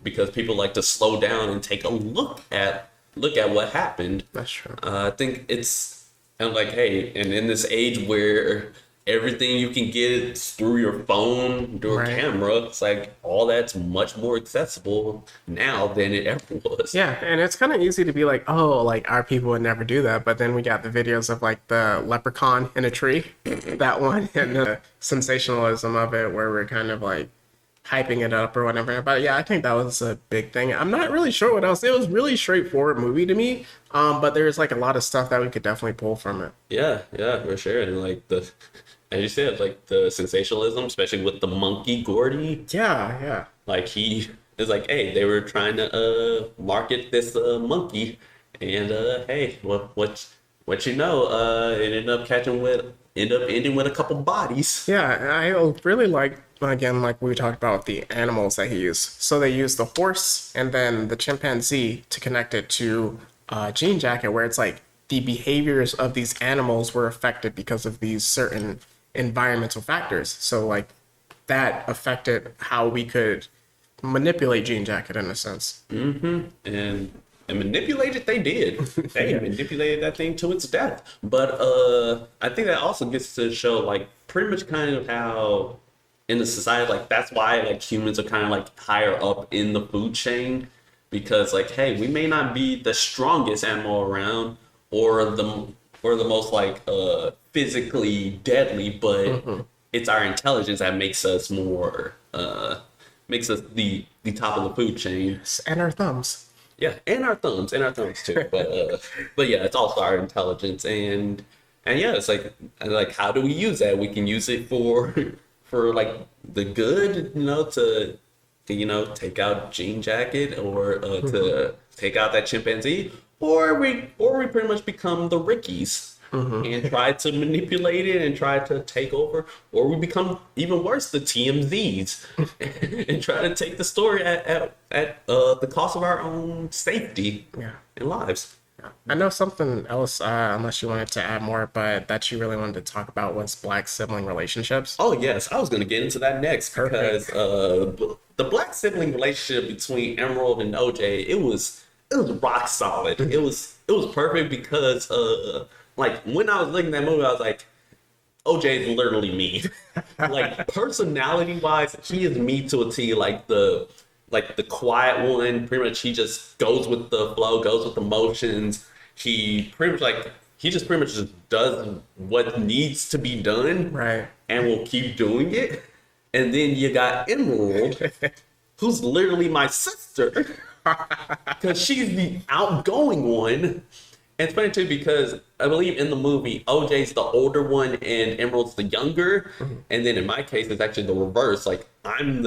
because people like to slow down and take a look at what happened. That's true. I think it's, and like, hey, and in this age where everything you can get through your phone, through a camera, it's like all that's much more accessible now than it ever was. Yeah, and it's kind of easy to be like, oh, like our people would never do that, but then we got the videos of like the leprechaun in a tree, that one, and the sensationalism of it where we're kind of like hyping it up or whatever. But yeah, I think that was a big thing. I'm not really sure what else. It was really straightforward movie to me, but there's like a lot of stuff that we could definitely pull from it. Yeah, for sure. And like as you said, like the sensationalism, especially with the monkey Gordy. Yeah. Like he is like, hey, they were trying to market this monkey, and hey, what you know, it ended up ending with a couple bodies. Yeah, I really like, again, like we talked about the animals that he used. So they used the horse and then the chimpanzee to connect it to Jean Jacket, where it's like the behaviors of these animals were affected because of these certain environmental factors. So like that affected how we could manipulate Jean Jacket in a sense. And manipulated they did. They manipulated that thing to its death. But I think that also gets to show like pretty much kind of how in the society, like that's why like humans are kind of like higher up in the food chain, because like, hey, we may not be the strongest animal around or the most like physically deadly, but it's our intelligence that makes us more makes us the top of the food chain. And our thumbs. Yeah, and our thumbs too. But yeah, it's also our intelligence, and yeah, it's like how do we use that? We can use it for like the good, you know, to take out Jean Jacket or to take out that chimpanzee, or we pretty much become the Rickies. And try to manipulate it and try to take over, or we become even worse, the TMZs, and try to take the story at the cost of our own safety and lives. I know something else, unless you wanted to add more, but that you really wanted to talk about was Black sibling relationships. Oh yes, I was going to get into that next. Perfect. Because the Black sibling relationship between Emerald and OJ, it was rock solid. It was perfect because like when I was looking at that movie, I was like, OJ is literally me. Like personality wise, he is me to a T. Like the quiet one, pretty much he just goes with the flow, goes with the motions. He pretty much just does what needs to be done, right? And will keep doing it. And then you got Emerald, who's literally my sister, because she's the outgoing one. And it's funny too because I believe in the movie OJ's the older one and Emerald's the younger, and then in my case it's actually the reverse. Like I'm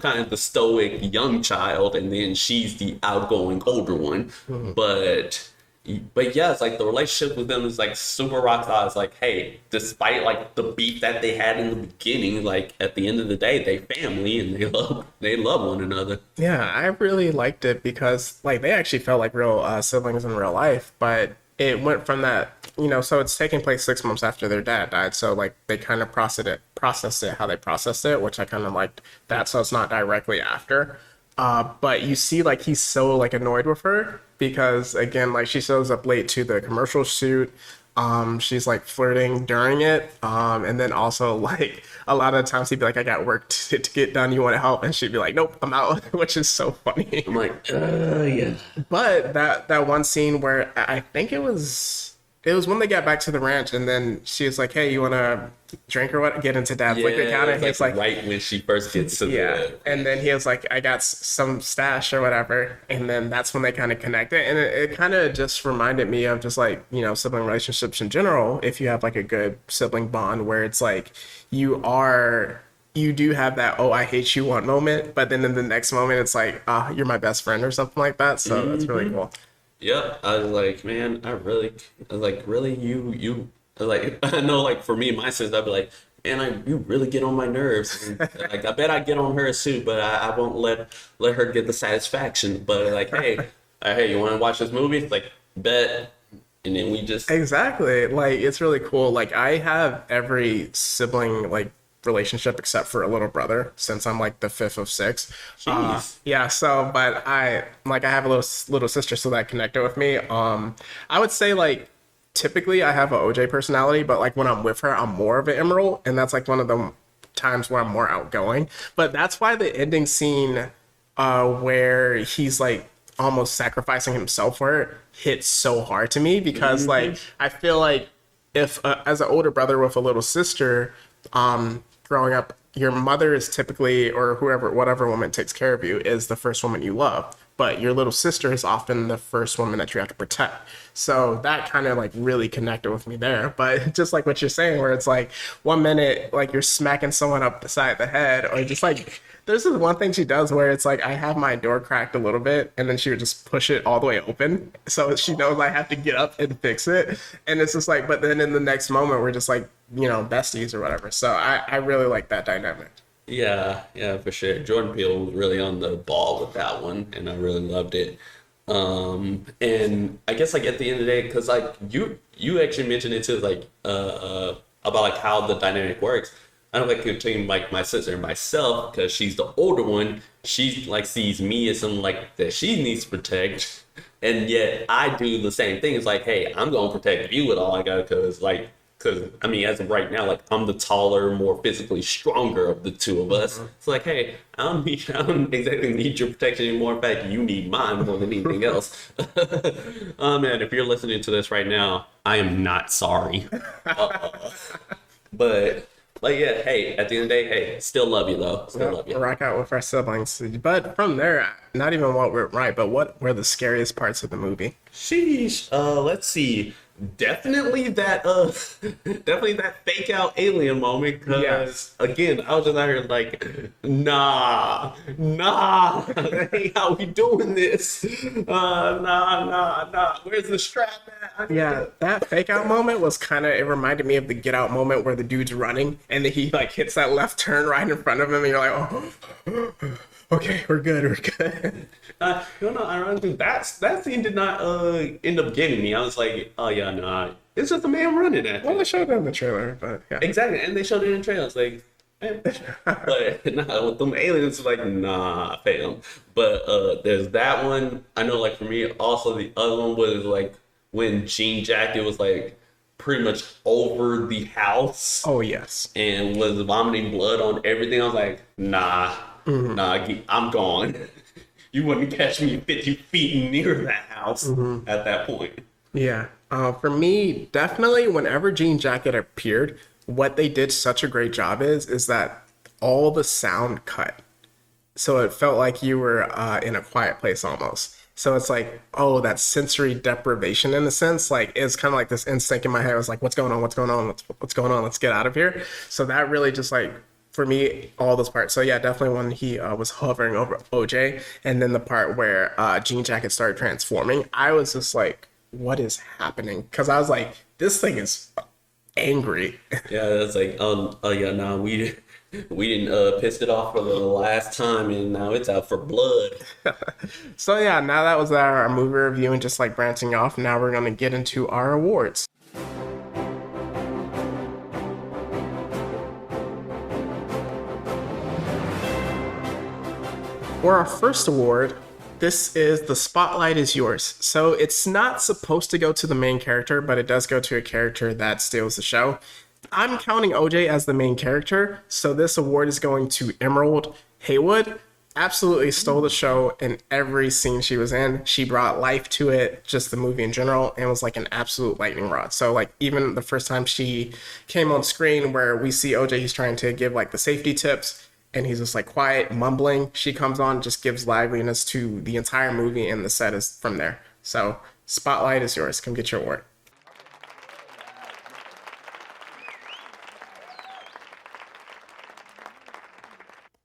kind of the stoic young child, and then she's the outgoing older one. But yeah, it's like the relationship with them is like super rock solid. It's like, hey, despite like the beef that they had in the beginning, like at the end of the day, they family and they love one another. Yeah, I really liked it because like they actually felt like real siblings in real life, but it went from that so it's taking place 6 months after their dad died. So like they kind of processed it how they processed it, which I kind of liked that. So it's not directly after. But you see, like, he's so like annoyed with her because again, like she shows up late to the commercial shoot. She's like flirting during it. And then also like a lot of times he'd be like, I got work to get done. You want to help? And she'd be like, nope, I'm out, which is so funny. I'm like, yeah. But that one scene where I think it was when they got back to the ranch, and then she was like, hey, you want to drink or what? Get into dad's liquor counter. And it's like right when she first gets to the... And then he was like, I got some stash or whatever. And then that's when they kind of connected. And it kind of just reminded me of just like, sibling relationships in general. If you have like a good sibling bond where it's like you do have that, oh, I hate you one moment, but then in the next moment, it's like, you're my best friend or something like that. So that's really cool. Yep. I was like, man, really, you, like, I know, like, for me and my sister, I'd be like, man, you really get on my nerves. And, like, I bet I get on her too, but I won't let her get the satisfaction. But like, hey, you want to watch this movie? It's like, bet. And then we just... Exactly. Like, it's really cool. Like, I have every sibling, like, relationship except for a little brother since I'm like the fifth of six. Yeah, so but I have a little sister, so that connected with me. I would say like typically I have an OJ personality, but like when I'm with her I'm more of an Emerald, and that's like one of the times where I'm more outgoing. But that's why the ending scene where he's like almost sacrificing himself for it hits so hard to me, because like I feel like if as an older brother with a little sister, growing up, your mother is typically, or whatever woman takes care of you, is the first woman you love. But your little sister is often the first woman that you have to protect. So that kind of like really connected with me there. But just like what you're saying, where it's like 1 minute, like you're smacking someone up the side of the head, or just like, there's this one thing she does where it's like, I have my door cracked a little bit, and then she would just push it all the way open. So she knows I have to get up and fix it. And it's just like, but then in the next moment, we're just like, besties or whatever. So I really like that dynamic. Yeah, for sure. Jordan Peele was really on the ball with that one, and I really loved it. And I guess like at the end of the day, because like you actually mentioned it too, like about like how the dynamic works. I don't like between like my sister and myself, because she's the older one. She like sees me as something like that she needs to protect, and yet I do the same thing. It's like, hey, I'm gonna protect you with all I got, because I mean, as of right now, like I'm the taller, more physically stronger of the two of us. It's like, hey, I don't exactly need your protection anymore. In fact, you need mine more than anything else. Man, if you're listening to this right now, I am not sorry. But like, yeah, hey, at the end of the day, hey, still love you though. Still love you. Rock out with our siblings. But from there, not even what went right, but what were the scariest parts of the movie? Sheesh. Let's see. Definitely that fake out alien moment, because again, I was just out here like, nah, that ain't how we doing this. Nah. Where's the strap at? Yeah, that fake out moment was it reminded me of the Get Out moment where the dude's running and then he like hits that left turn right in front of him, and you're like, oh, okay, we're good. Ironically, that scene did not end up getting me. I was like, oh yeah, nah, it's just a man running at you. Well, they showed it in the trailer, but yeah. Exactly, and they showed it in the trailer. I was like, but nah, with them aliens, like, nah, fam. But there's that one. I know, like for me, also the other one was like when Jean Jacket was like pretty much over the house. Oh yes, and was vomiting blood on everything. I was like, nah, I'm gone. You wouldn't catch me 50 feet near that house at that point. Yeah. For me, definitely whenever Jean Jacket appeared, what they did such a great job is that all the sound cut. So it felt like you were in a quiet place almost. So it's like, oh, that sensory deprivation in a sense. Like, it's kind of like this instinct in my head. I was like, what's going on? What's going on? Let's get out of here. So that really just like, for me, all those parts. So yeah, definitely when he was hovering over OJ, and then the part where Jean Jacket started transforming, I was just like, what is happening? Because I was like, this thing is angry. Yeah, it's like, we didn't pissed it off for the last time, and now it's out for blood. So yeah, now that was our movie review and just like branching off, now we're going to get into our awards. For our first award, this is The Spotlight is Yours. So it's not supposed to go to the main character, but it does go to a character that steals the show. I'm counting OJ as the main character, so this award is going to Emerald Haywood. Absolutely stole the show in every scene she was in. She brought life to it, just the movie in general, and was like an absolute lightning rod. So like even the first time she came on screen where we see OJ, he's trying to give like the safety tips and he's just like quiet, mumbling. She comes on, just gives liveliness to the entire movie, and the set is from there. So Spotlight is yours. Come get your award.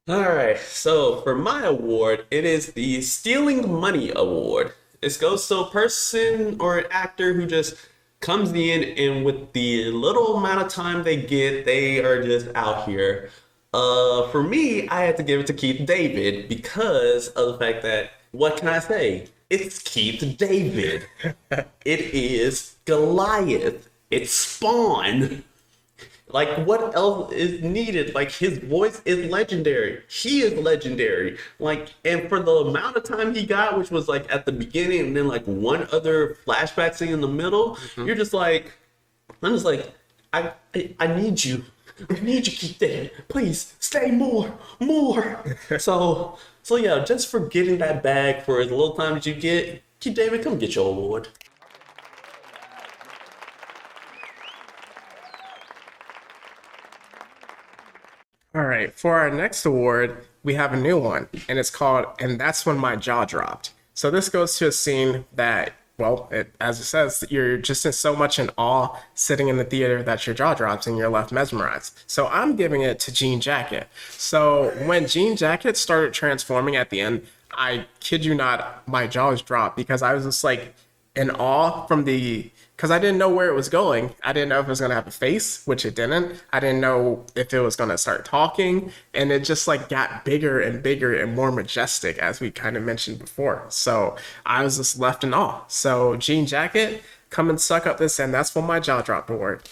All right, so for my award, it is the Stealing Money Award. This goes to a person or an actor who just comes in and with the little amount of time they get, they are just out here. For me, I had to give it to Keith David because of the fact that, what can I say? It's Keith David. It is Goliath. It's Spawn. Like, what else is needed? Like, his voice is legendary. He is legendary. Like, and for the amount of time he got, which was like at the beginning and then like one other flashback scene in the middle, you're just like, I'm just like, I need you. I need you, Keith David. Please stay more. So yeah, just for getting that bag for as little time as you get, Keith David, come get your award. All right, for our next award, we have a new one, and it's called And That's When My Jaw Dropped. So this goes to a scene that, well, as it says, you're just in so much in awe sitting in the theater that your jaw drops and you're left mesmerized. So I'm giving it to Jean Jacket. So when Jean Jacket started transforming at the end, I kid you not, my jaws dropped because I was just like in awe because I didn't know where it was going. I didn't know if it was going to have a face, which it didn't. I didn't know if it was going to start talking. And it just like got bigger and bigger and more majestic, as we kind of mentioned before. So I was just left in awe. So Jean Jacket, come and suck up this, and that's for my jaw dropped award.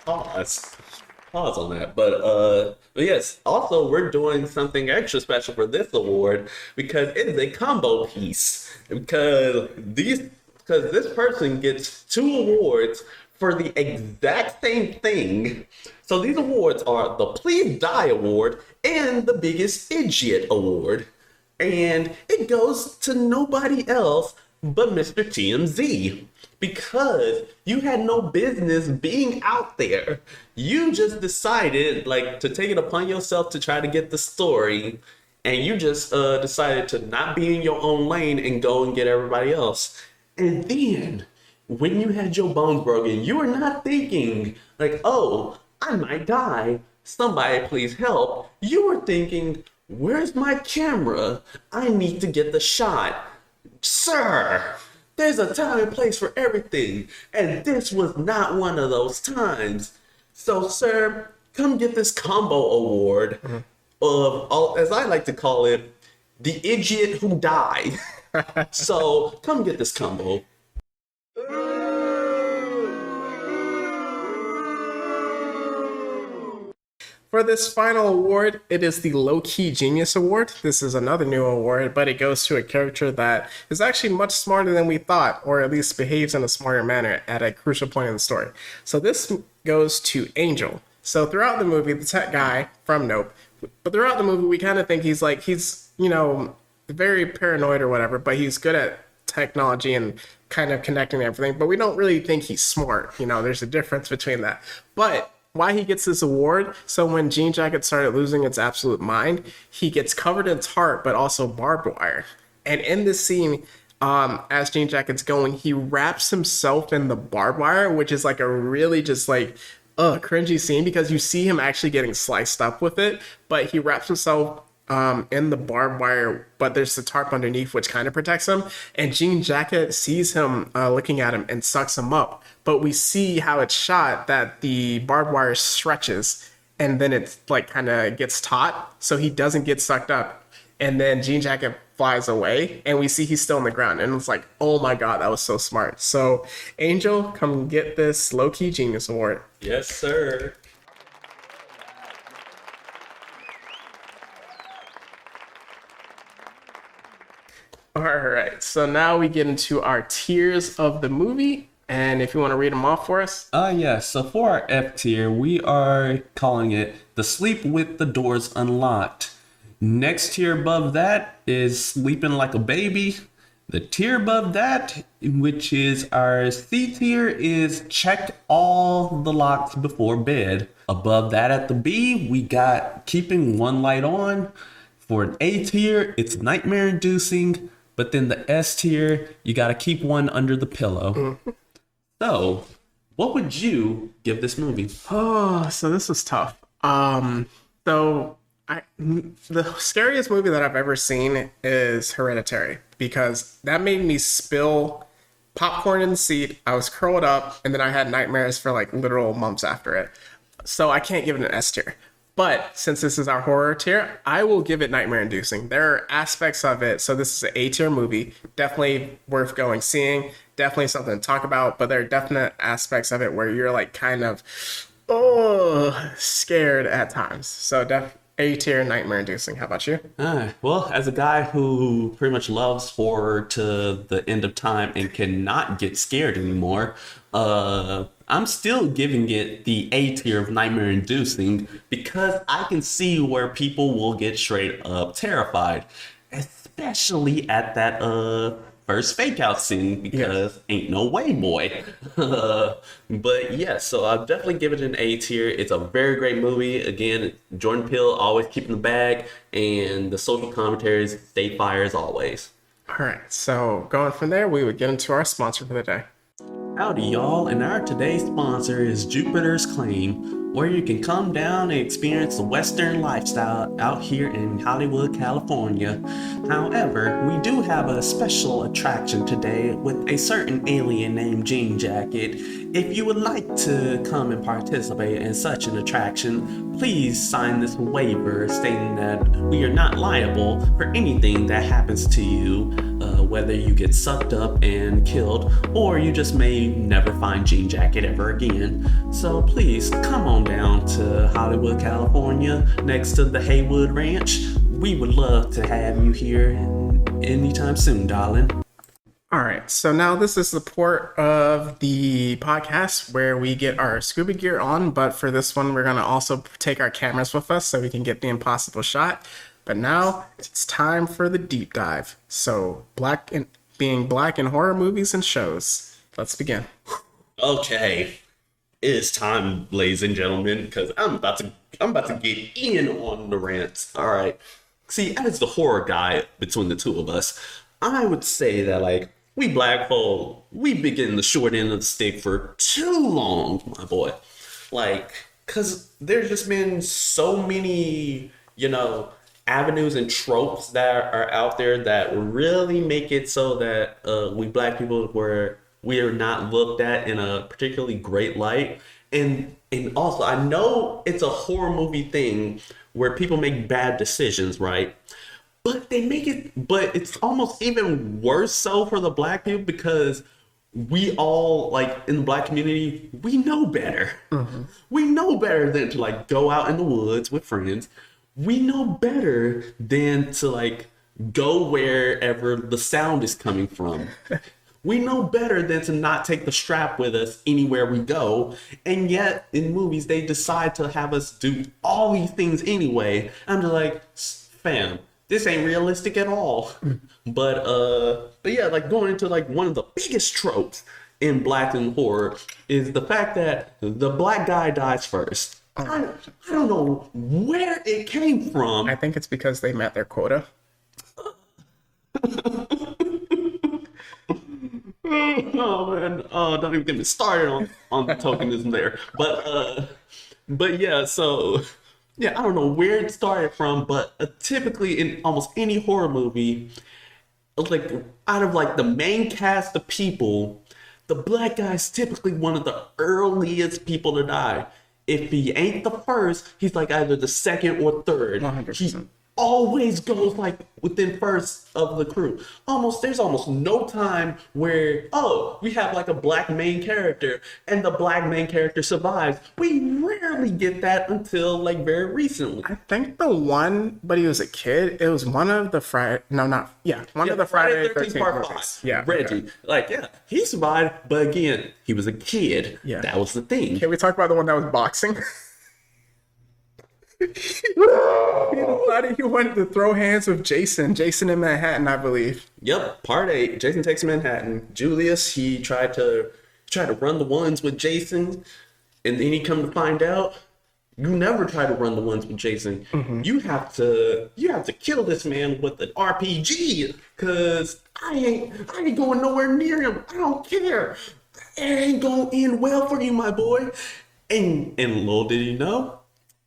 Pause on that, but yes, also we're doing something extra special for this award because it is a combo piece, because this person gets 2 awards for the exact same thing. So these awards are the Please Die Award and the Biggest Idiot Award, and it goes to nobody else but Mr. TMZ. Because you had no business being out there. You just decided like to take it upon yourself to try to get the story, and you just decided to not be in your own lane and go and get everybody else. And then when you had your bones broken, you were not thinking like, oh, I might die. Somebody please help. You were thinking, where's my camera? I need to get the shot. Sir, there's a time and place for everything, and this was not one of those times. So, sir, come get this combo award of, as I like to call it, the idiot who died. So, come get this combo. For this final award, it is the Low-Key Genius Award. This is another new award, but it goes to a character that is actually much smarter than we thought, or at least behaves in a smarter manner at a crucial point in the story. So this goes to Angel. So throughout the movie, the tech guy from Nope, but throughout the movie, we kind of think he's very paranoid or whatever, but he's good at technology and kind of connecting everything, but we don't really think he's smart. There's a difference between that. But why he gets this award, so when Jean Jacket started losing its absolute mind, he gets covered in tar, but also barbed wire. And in this scene, as Jean Jacket's going, he wraps himself in the barbed wire, which is like a really just like cringy scene because you see him actually getting sliced up with it, but he wraps himself in the barbed wire, but there's the tarp underneath which kind of protects him, and Jean Jacket sees him looking at him and sucks him up, but we see how it's shot that the barbed wire stretches and then it's like kind of gets taut so he doesn't get sucked up, and then Jean Jacket flies away and we see he's still on the ground, and it's like, oh my god, that was so smart. So Angel, come get this Low-Key Genius Award. Yes, sir. All right. So now we get into our tiers of the movie. And if you want to read them off for us. Yeah, so for our F tier, we are calling it The Sleep with the Doors Unlocked. Next tier above that is Sleeping Like a Baby. The tier above that, which is our C tier, is Check All the Locks Before Bed. Above that at the B, we got Keeping One Light On. For an A tier, it's Nightmare Inducing. But then the S tier, you gotta keep one under the pillow. So, what would you give this movie? Oh, so this was tough. The scariest movie that I've ever seen is Hereditary, because that made me spill popcorn in the seat. I was curled up, and then I had nightmares for like literal months after it. So I can't give it an S tier. But since this is our horror tier, I will give it nightmare inducing. There are aspects of it. So this is an A tier movie, definitely worth going seeing, definitely something to talk about. But there are definite aspects of it where you're like kind of scared at times. So A tier, nightmare inducing. How about you? Well, as a guy who pretty much loves horror to the end of time and cannot get scared anymore, I'm still giving it the A tier of nightmare inducing because I can see where people will get straight up terrified, especially at that first fake out scene because ain't no way, boy. But yeah, so I'll definitely give it an A tier. It's a very great movie. Again, Jordan Peele always keeping the bag, and the social commentaries stay fire as always. All right, so going from there, we would get into our sponsor for the day. Howdy, y'all, and our today's sponsor is Jupiter's Claim, where you can come down and experience the Western lifestyle out here in Hollywood, California. However, we do have a special attraction today with a certain alien named Jean Jacket. If you would like to come and participate in such an attraction, please sign this waiver stating that we are not liable for anything that happens to you, whether you get sucked up and killed, or you just may never find Jean Jacket ever again. So please come on down to Hollywood, California, next to the Haywood Ranch. We would love to have you here anytime soon, darling. All right, so now this is the part of the podcast where we get our scuba gear on, but for this one, we're going to also take our cameras with us so we can get the impossible shot. But now it's time for the deep dive. So being black in horror movies and shows. Let's begin. Okay, it's time, ladies and gentlemen, because I'm about to get in on the rants. All right. See, as the horror guy between the two of us, I would say that like we black folk, we've been getting the short end of the stick for too long, my boy. Like, cause there's just been so many, avenues and tropes that are out there that really make it so that we black people we are not looked at in a particularly great light. And also, I know it's a horror movie thing where people make bad decisions, right? But it's almost even worse so for the black people because we all, like, in the black community, we know better. Mm-hmm. We know better than to, like, go out in the woods with friends. We know better than to, like, go wherever the sound is coming from. We know better than to not take the strap with us anywhere we go. And yet, in movies, they decide to have us do all these things anyway. I'm just like, fam, this ain't realistic at all. But yeah, like going into like one of the biggest tropes in black and horror is the fact that the black guy dies first. I don't know where it came from. I think it's because they met their quota. Oh man, don't even get me started on the tokenism there. But yeah, so yeah, I don't know where it started from, but typically in almost any horror movie, like out of like the main cast of people, the black guy is typically one of the earliest people to die. If he ain't the first, he's like either the second or third. 100%. always goes like within first of the crew. There's almost no time where we have like a black main character and the black main character survives. We rarely get that until like very recently. I think the one, but he was a kid. It was one of the Friday. No, not one of the Friday 13th Part movies. 5. Yeah, Reggie. He survived, but again, he was a kid. Yeah. That was the thing. Can we talk about the one that was boxing? He wanted to throw hands with Jason in Manhattan, I believe. Yep, Part 8. Jason Takes Manhattan. Julius, he tried to run the ones with Jason, and then he come to find out you never try to run the ones with Jason. Mm-hmm. You have to kill this man with an RPG, cause I ain't going nowhere near him. I don't care. It ain't gonna end well for you, my boy. And little did he know,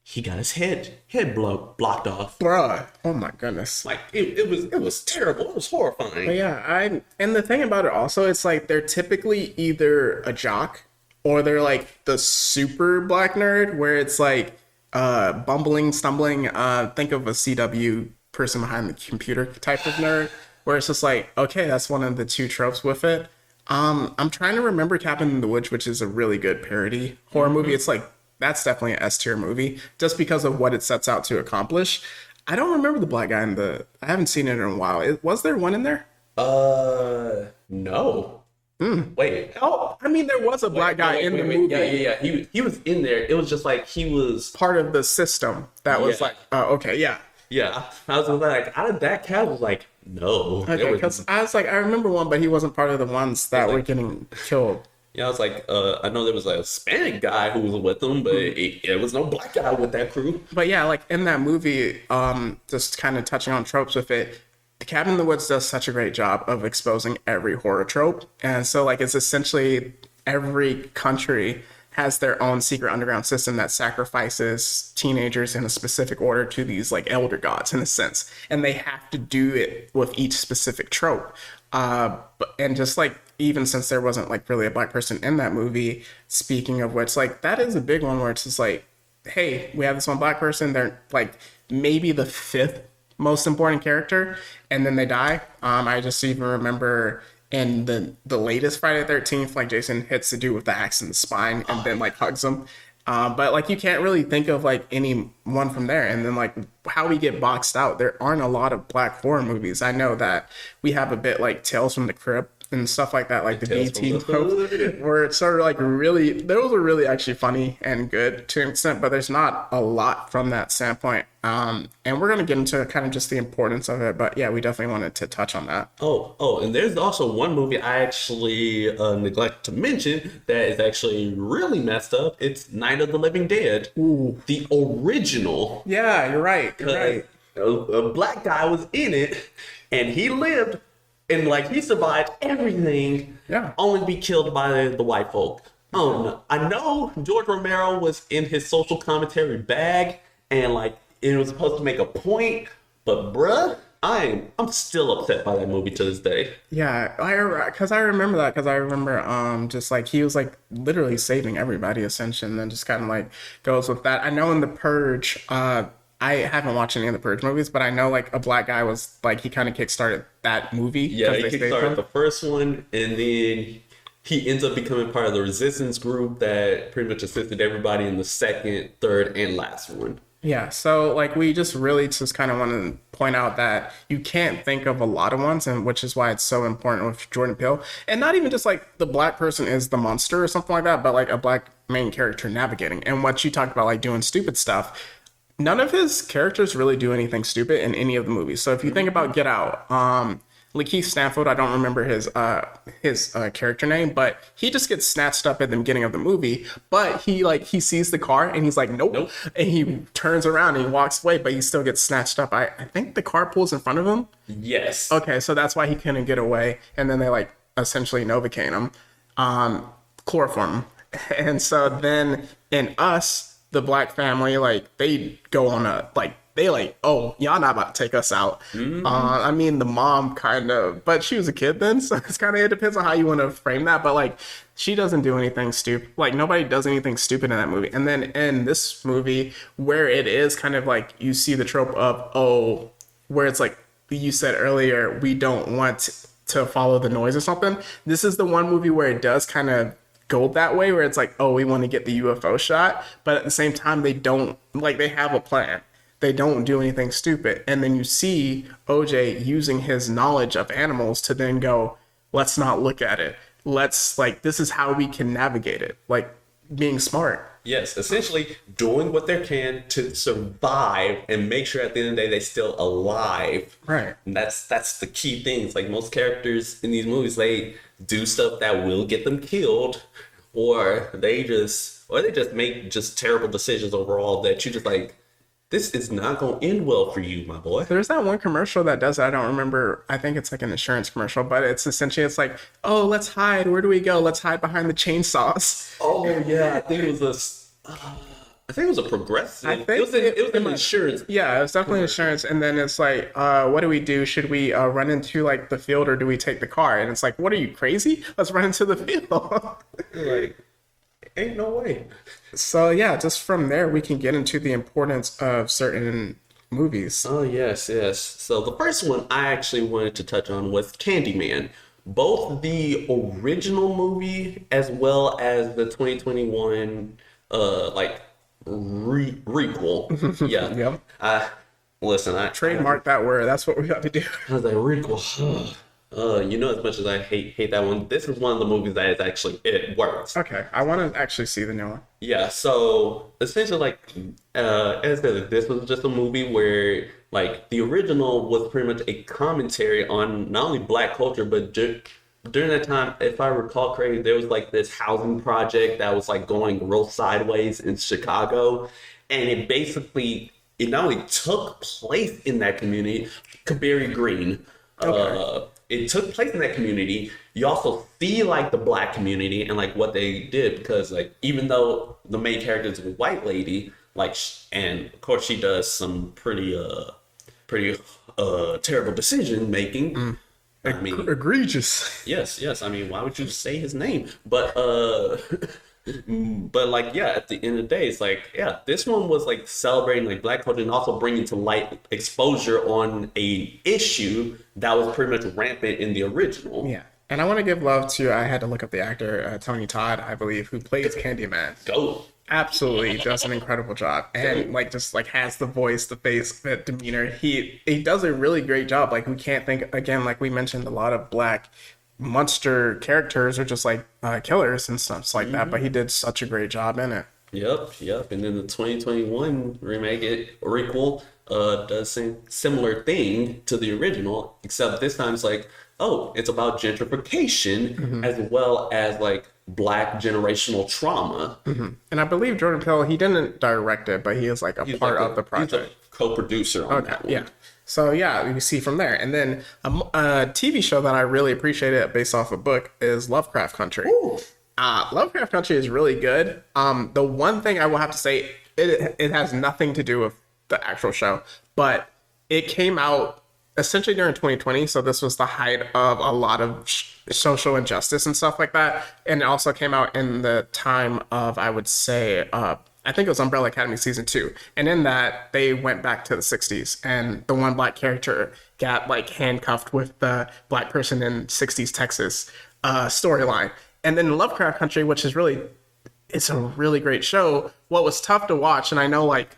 he got his head blocked off. Bruh. Oh my goodness. Like it was terrible. It was horrifying. But yeah, and the thing about it also, it's like they're typically either a jock or they're like the super black nerd where it's like bumbling, stumbling. Think of a CW person behind the computer type of nerd where it's just like, okay, that's one of the two tropes with it. I'm trying to remember Cabin in the Woods, which is a really good parody horror movie. It's like, that's definitely an S tier movie just because of what it sets out to accomplish. I don't remember the black guy I haven't seen it in a while. Was there one in there? No. Wait. Oh, I mean, there was a black guy in the movie. Yeah. He was in there. It was just like he was Part of the system that was like, okay, yeah. Yeah. I was like, out of that cast, I was like, no. Okay, because I was like, I remember one, but he wasn't part of the ones that were getting killed. Yeah, I was like, I know there was a Hispanic guy who was with them, but it was no black guy with that crew. But yeah, like in that movie, just kind of touching on tropes with it, The Cabin in the Woods does such a great job of exposing every horror trope. And so like it's essentially every country has their own secret underground system that sacrifices teenagers in a specific order to these like elder gods in a sense. And they have to do it with each specific trope. And just like, even since there wasn't like really a black person in that movie, speaking of which, like that is a big one where it's just like, hey, we have this one black person. They're like maybe the 5th most important character, and then they die. I just even remember in the latest Friday the 13th, like Jason hits the dude with the axe in the spine and then like hugs him. But like you can't really think of like any one from there. And then like how we get boxed out, there aren't a lot of black horror movies. I know that we have a bit like Tales from the Crypt and stuff like that, like the BT where it's sort of like really, those are really actually funny and good to an extent, but there's not a lot from that standpoint. And we're going to get into kind of just the importance of it, but yeah, we definitely wanted to touch on that. Oh, and there's also one movie I actually neglected to mention that is actually really messed up. It's Night of the Living Dead. Ooh. The original. Yeah, you're right. A black guy was in it, and he lived, and like he survived everything. Yeah. Only to be killed by the white folk. Oh no! I know George Romero was in his social commentary bag, and like it was supposed to make a point, but bruh, I'm still upset by that movie to this day. Yeah, I remember that because I remember just like he was like literally saving everybody essentially, and then just kind of like goes with that. I know in The Purge, I haven't watched any of the Purge movies, but I know like a black guy was like he kind of kickstarted that movie. Yeah, he kickstarted the first one, and then he ends up becoming part of the resistance group that pretty much assisted everybody in the second, third, and last one. Yeah, so like we just really just kind of want to point out that you can't think of a lot of ones, and which is why it's so important with Jordan Peele, and not even just like the black person is the monster or something like that, but like a black main character navigating. And what you talked about, like doing stupid stuff, none of his characters really do anything stupid in any of the movies. So if you think about Get Out, Lakeith Stanfield, I don't remember his character name, but he just gets snatched up at the beginning of the movie. But he sees the car and he's like, nope. And he turns around and he walks away, but he still gets snatched up. I think the car pulls in front of him. Yes. Okay, so that's why he couldn't get away. And then they like essentially Novocaine him, chloroform him. And so then in Us, the black family, like they go on a like they like, oh, y'all not about to take us out. I mean, the mom kind of, but she was a kid then, so it's kind of, it depends on how you want to frame that. But like, she doesn't do anything stupid. Like, nobody does anything stupid in that movie. And then in this movie, where it is kind of like, you see the trope of, oh, where it's like you said earlier, we don't want to follow the noise or something. This is the one movie where it does kind of go that way, where it's like, oh, we want to get the UFO shot, but at the same time, they don't, like, they have a plan. They don't do anything stupid. And then you see OJ using his knowledge of animals to then go, let's not look at it. Let's, like, this is how we can navigate it. Like, being smart. Yes, essentially doing what they can to survive and make sure at the end of the day they're still alive. Right. And that's the key thing. It's like most characters in these movies, they do stuff that will get them killed, or they just make just terrible decisions overall that you just like, this is not going to end well for you, my boy. There's that one commercial that does that. I don't remember. I think it's like an insurance commercial, but it's essentially, it's like, oh, let's hide. Where do we go? Let's hide behind the chainsaws. Oh yeah, I think it was a progressive. I think it was an insurance. Yeah, it was definitely insurance. And then it's like, what do we do? Should we run into like the field, or do we take the car? And it's like, what are you, crazy? Let's run into the field. Like, ain't no way. So yeah, just from there we can get into the importance of certain movies. Oh yes. So the first one I actually wanted to touch on was Candyman. Both the original movie as well as the 2021 requel. Yeah. Yep. Listen, I Trademark that word. That's what we got to do. I was like, requel. You know, as much as I hate that one, this is one of the movies that is actually, it works. Okay, I want to actually see the new one. Yeah, so essentially, like, as I said, this was just a movie where, like, the original was pretty much a commentary on not only Black culture, but during that time, if I recall correctly, there was like this housing project that was like going real sideways in Chicago, and it not only took place in that community, Cabiri Green. Okay. It took place in that community. You also see like the Black community and like what they did, because like even though the main character is a white lady, like, and of course she does some pretty terrible decision making. I mean, egregious. Yes. I mean, why would you say his name? But but like, yeah, at the end of the day, it's like, yeah, this one was like celebrating like Black culture and also bringing to light exposure on a issue that was pretty much rampant in the original. Yeah. And I want to give love to, I had to look up the actor, Tony Todd, I believe, who plays Candyman. Go. Absolutely does an incredible job, and like just like has the voice, the face, the demeanor. He does a really great job. Like, we can't think, again, like we mentioned, a lot of Black monster characters are just like killers and stuff like that, but he did such a great job in it. Yep. And then the 2021 requel does same similar thing to the original, except this time it's like, oh, it's about gentrification as well as like Black generational trauma. And I believe Jordan Peele, he didn't direct it, but he is like a part of the project. He's a co-producer on that one. Yeah. So yeah, you see from there. And then a TV show that I really appreciated based off a book is Lovecraft Country. Ooh. Lovecraft Country is really good. The one thing I will have to say, it has nothing to do with the actual show, but it came out essentially during 2020. So this was the height of a lot of social injustice and stuff like that. And it also came out in the time of, I would say, I think it was Umbrella Academy season 2. And in that, they went back to the 60s. And the one Black character got like handcuffed with the Black person in 60s Texas storyline. And then Lovecraft Country, which is really, it's a really great show. What was tough to watch, and I know like,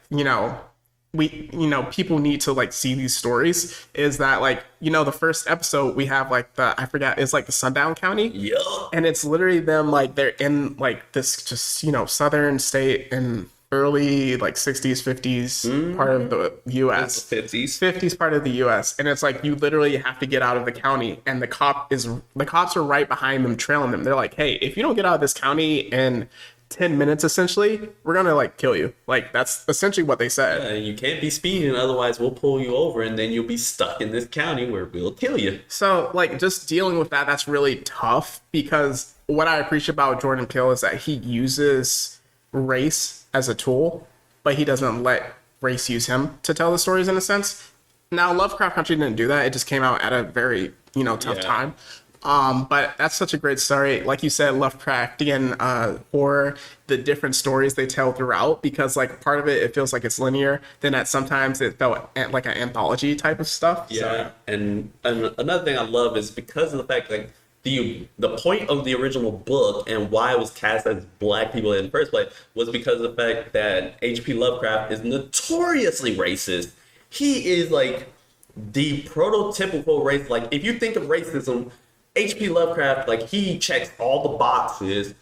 people need to like see these stories, is that like, the first episode we have like I forgot, it's like the Sundown County. Yeah. And it's literally them like they're in like this just, southern state in early like 60s, 50s part of the US. 50s part of the US. And it's like you literally have to get out of the county, and the cops are right behind them, trailing them. They're like, hey, if you don't get out of this county in 10 minutes, essentially, we're gonna like kill you. Like, that's essentially what they said. Yeah, you can't be speeding, otherwise we'll pull you over and then you'll be stuck in this county where we'll kill you. So like just dealing with that's really tough, because what I appreciate about Jordan Peele is that he uses race as a tool, but he doesn't let race use him to tell the stories in a sense. Now, Lovecraft Country didn't do that. It just came out at a very, tough time. But that's such a great story. Like you said, Lovecraftian horror, the different stories they tell throughout, because like part of it feels like it's linear. Then at sometimes it felt like an anthology type of stuff. Yeah, So. and another thing I love is because of the fact that the point of the original book and why it was cast as black people in the first place was because of the fact that H.P. Lovecraft is notoriously racist. He is like the prototypical race. Like if you think of racism, H.P. Lovecraft, like he checks all the boxes.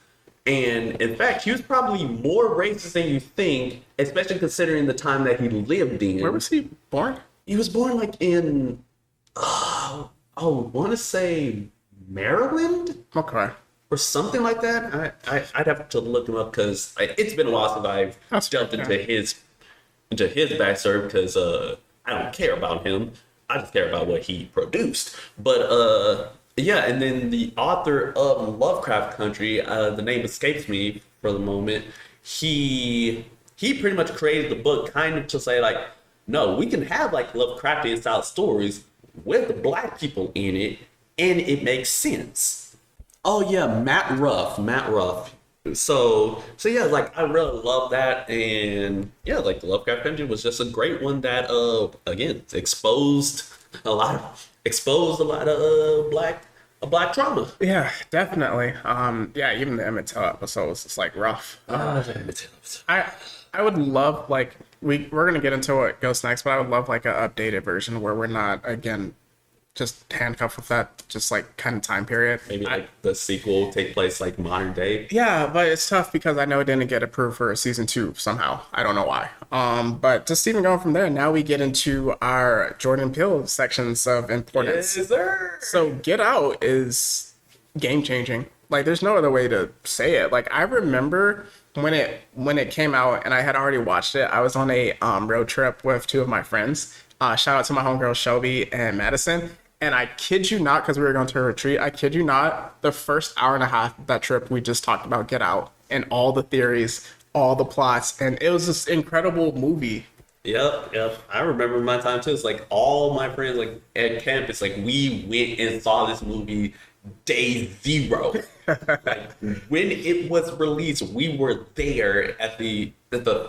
And in fact, he was probably more racist than you think, especially considering the time that he lived in. Where was he born? He was born like in, I want to say Maryland Okay. or something like that. I'd have to look him up because it's been a while since I've That's jumped okay. into his backstory because I don't care about him. I just care about what he produced. But yeah, and then the author of Lovecraft Country, the name escapes me for the moment. He pretty much created the book kind of to say like, no, we can have like Lovecraftian style stories with the black people in it, and it makes sense. Oh yeah, Matt Ruff. So yeah, like I really love that, and yeah, like Lovecraft Country was just a great one that again exposed a lot of black trauma. Yeah, definitely. Yeah, even the Emmett Till episode was just like rough. I would love like we're gonna get into what goes next, but I would love like an updated version where we're not again just handcuffed with that just like kind of time period. Maybe like the sequel take place like modern day. Yeah, but it's tough because I know it didn't get approved for season 2 somehow. I don't know why. But just even going from there, now we get into our Jordan Peele sections of importance. Yes, sir. So Get Out is game changing. Like there's no other way to say it. Like I remember when it came out and I had already watched it. I was on a road trip with 2 of my friends. Shout out to my homegirls Shelby and Madison. And I kid you not, because we were going to a retreat, I kid you not, the first hour and a half of that trip, we just talked about Get Out and all the theories, all the plots, and it was this incredible movie. Yep. I remember my time too. It's like all my friends like at campus, like we went and saw this movie day 0. Like when it was released, we were there at the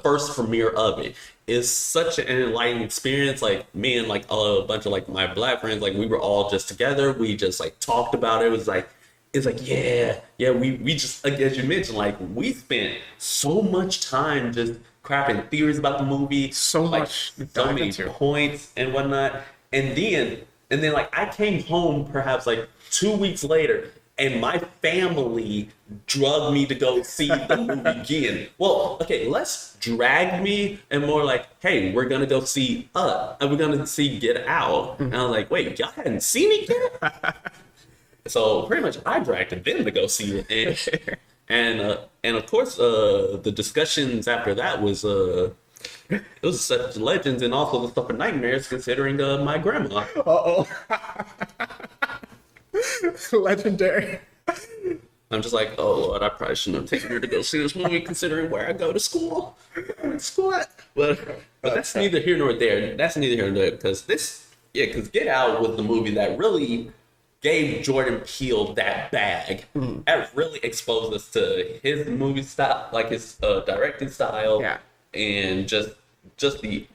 first premiere of it. It's such an enlightening experience. Like me and like a bunch of like my black friends, like we were all just together. We just like talked about it. It's like yeah. We just like as you mentioned, like we spent so much time just crapping theories about the movie, So like, much to so dive many into. points and whatnot, and then like I came home perhaps like 2 weeks later, and my family drugged me to go see the movie again. Well, okay, less dragged me and more like, hey, we're gonna go see we're gonna see Get Out. And I was like, wait, y'all hadn't seen it yet? So pretty much I dragged them to go see it, and of course the discussions after that was it was such legends and also the stuff of nightmares considering my grandma. Uh-oh. Legendary. I'm just like, oh Lord, I probably shouldn't have taken her to go see this movie considering where I go to school. But that's neither here nor there. That's neither here nor there because because Get Out was the movie that really gave Jordan Peele that bag. That really exposed us to his movie style, like his directing style, and just the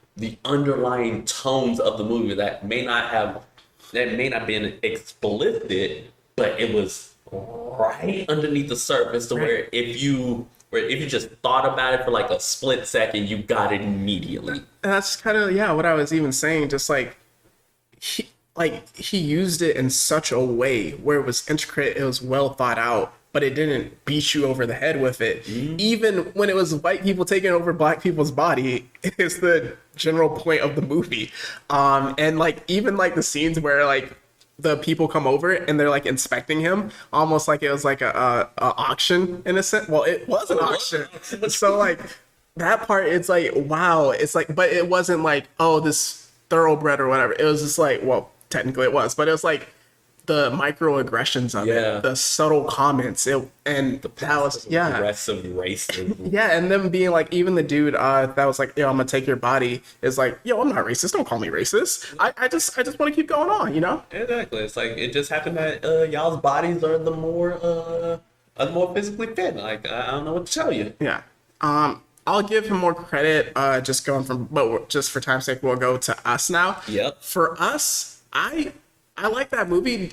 underlying tones of the movie that may not been explicit, but it was right underneath the surface to where if you just thought about it for like a split second, you got it immediately. And that's kind of what I was even saying. Just like he used it in such a way where it was intricate, it was well thought out, but it didn't beat you over the head with it. Even when it was white people taking over black people's body, is the general point of the movie. And like even like the scenes where like the people come over and they're like inspecting him, almost like it was like a auction in a sense. Well, it was an auction. So like that part, it's like wow. It's like, but it wasn't like, oh, this thoroughbred or whatever. It was just like, well, technically it was, but it was like the microaggressions of Yeah. it, the subtle comments, and that was Aggressive racism. yeah, and them being like, even the dude that was like, yo, I'm gonna take your body, is like, yo, I'm not racist. Don't call me racist. I just want to keep going on, you know? Exactly. It's like it just happened that y'all's bodies are the more physically fit. Like I don't know what to tell you. Yeah. I'll give him more credit. Just going from, but just for time's sake, we'll go to Us now. Yep. For Us, I like that movie.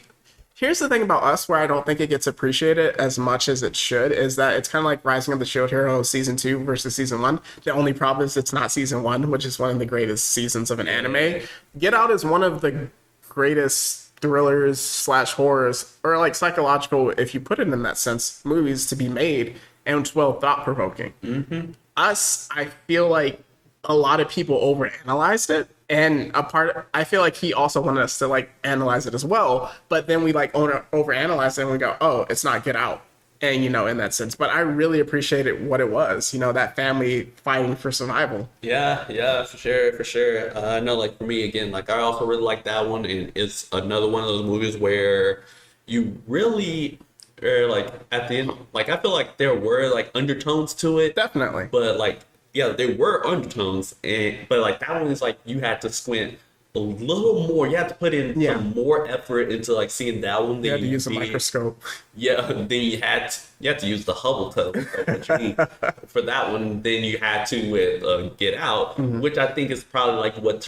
Here's the thing about Us where I don't think it gets appreciated as much as it should, is that it's kind of like Rising of the Shield Hero season 2 versus season 1. The only problem is it's not season 1, which is one of the greatest seasons of an anime. Get Out is one of the greatest thrillers / horrors, or like psychological, if you put it in that sense, movies to be made, and it's well thought-provoking. Mm-hmm. Us, I feel like a lot of people overanalyzed it. And I feel like he also wanted us to like analyze it as well, but then we like overanalyze it and we go, oh, it's not Get Out, and you know, in that sense. But I really appreciated what it was, you know, that family fighting for survival. Yeah, for sure. I know, like for me again, like I also really like that one, and it's another one of those movies where you really are like at the end, like I feel like there were like undertones to it, Definitely. but like. Yeah, there were undertones, but like that one is like you had to squint a little more. You had to put in some more effort into like seeing that one. You had to use a microscope. Yeah, then you had to use the Hubble telescope for that one. Then you had to with Get Out, which I think is probably like what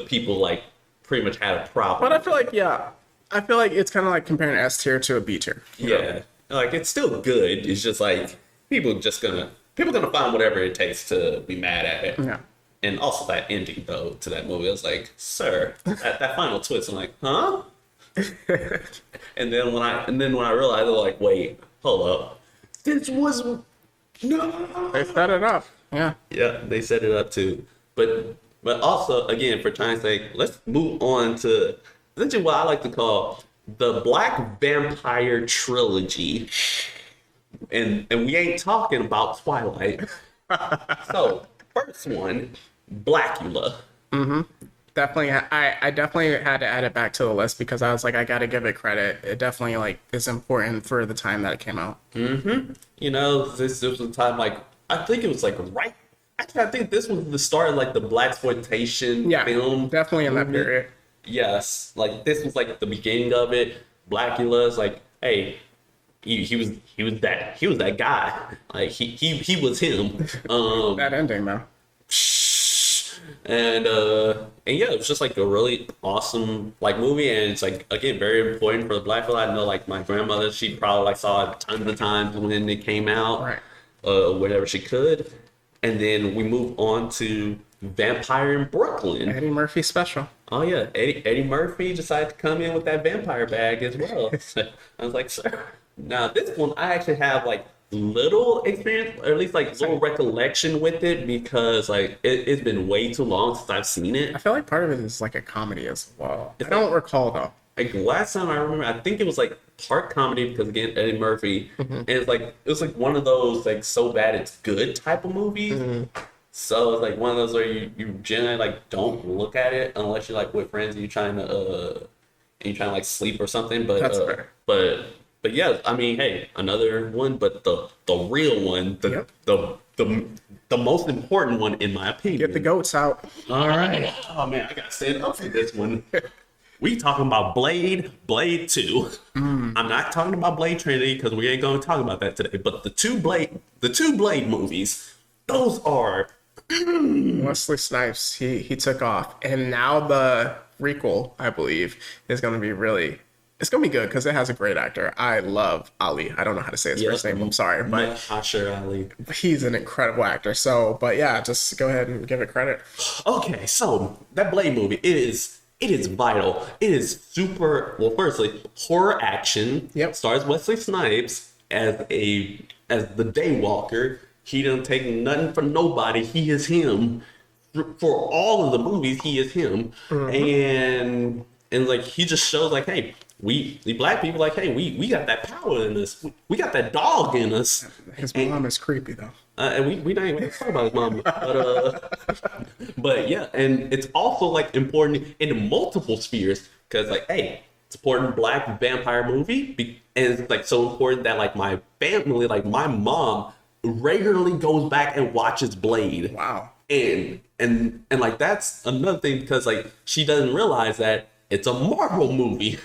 people like pretty much had a problem. But I feel like it's kind of like comparing S tier to a B tier. Yeah, like it's still good. It's just like people gonna find whatever it takes to be mad at it. Yeah. And also that ending though to that movie, I was like, sir, that final twist, I'm like, huh? and then when I realized, I was like, wait, hold up, this was no. They set it up. Yeah. Yeah, they set it up too. But also again, for time's sake, let's move on to essentially what I like to call the Black Vampire Trilogy. And we ain't talking about Twilight. So, first one, Blacula. Mm-hmm. Definitely, I definitely had to add it back to the list because I was like, I got to give it credit. It definitely like is important for the time that it came out. Mm-hmm. You know, this was the time like I think it was like right. Actually, I think this was the start of like the blaxploitation film. Definitely in that period. Yes, like this was like the beginning of it. Blacula's like, hey. He was that guy. Like he was him. That ending though. And yeah, it was just like a really awesome like movie, and it's like again very important for the Black people. I know like my grandmother, she probably like saw it tons of times when it came out, right? Whenever she could. And then we move on to Vampire in Brooklyn. Eddie Murphy special. Oh yeah, Eddie Murphy decided to come in with that vampire bag as well. So I was like, sir. Now this one I actually have like little experience, or at least like little recollection with it, because like it's been way too long since I've seen it. I feel like part of it is like a comedy as well. I don't recall though. Like last time I remember, I think it was like part comedy because again Eddie Murphy, and it was like one of those like so bad it's good type of movies. So it's like one of those where you generally like don't look at it unless you're like with friends and you're trying to like sleep or something. But that's fair. But yeah, I mean, hey, another one, but the real one, the most important one in my opinion. Get the goats out. All right. Oh man, I gotta stand up for this one. We talking about Blade 2. I'm not talking about Blade Trinity because we ain't gonna talk about that today. But the two Blade movies, those are Wesley Snipes. He took off, and now the prequel, I believe, is gonna be really. It's going to be good because it has a great actor. I love Ali. I don't know how to say his first name. I'm sorry. But Mahershala Ali. He's an incredible actor. So, but yeah, just go ahead and give it credit. Okay, so that Blade movie, it is vital. It is super, well, firstly, horror action. Yep. Stars Wesley Snipes as the Daywalker. He don't take nothing from nobody. He is him. For all of the movies, he is him. And like, he just shows like, hey, we black people like, hey, we got that power in us. We got that dog in us. His mom is creepy though. And we don't even talk about his mom. But yeah, and it's also like important in multiple spheres because like, hey, supporting Black vampire movie, and it's like so important that like my family, like my mom, regularly goes back and watches Blade. Wow. And like that's another thing because like she doesn't realize that it's a Marvel movie.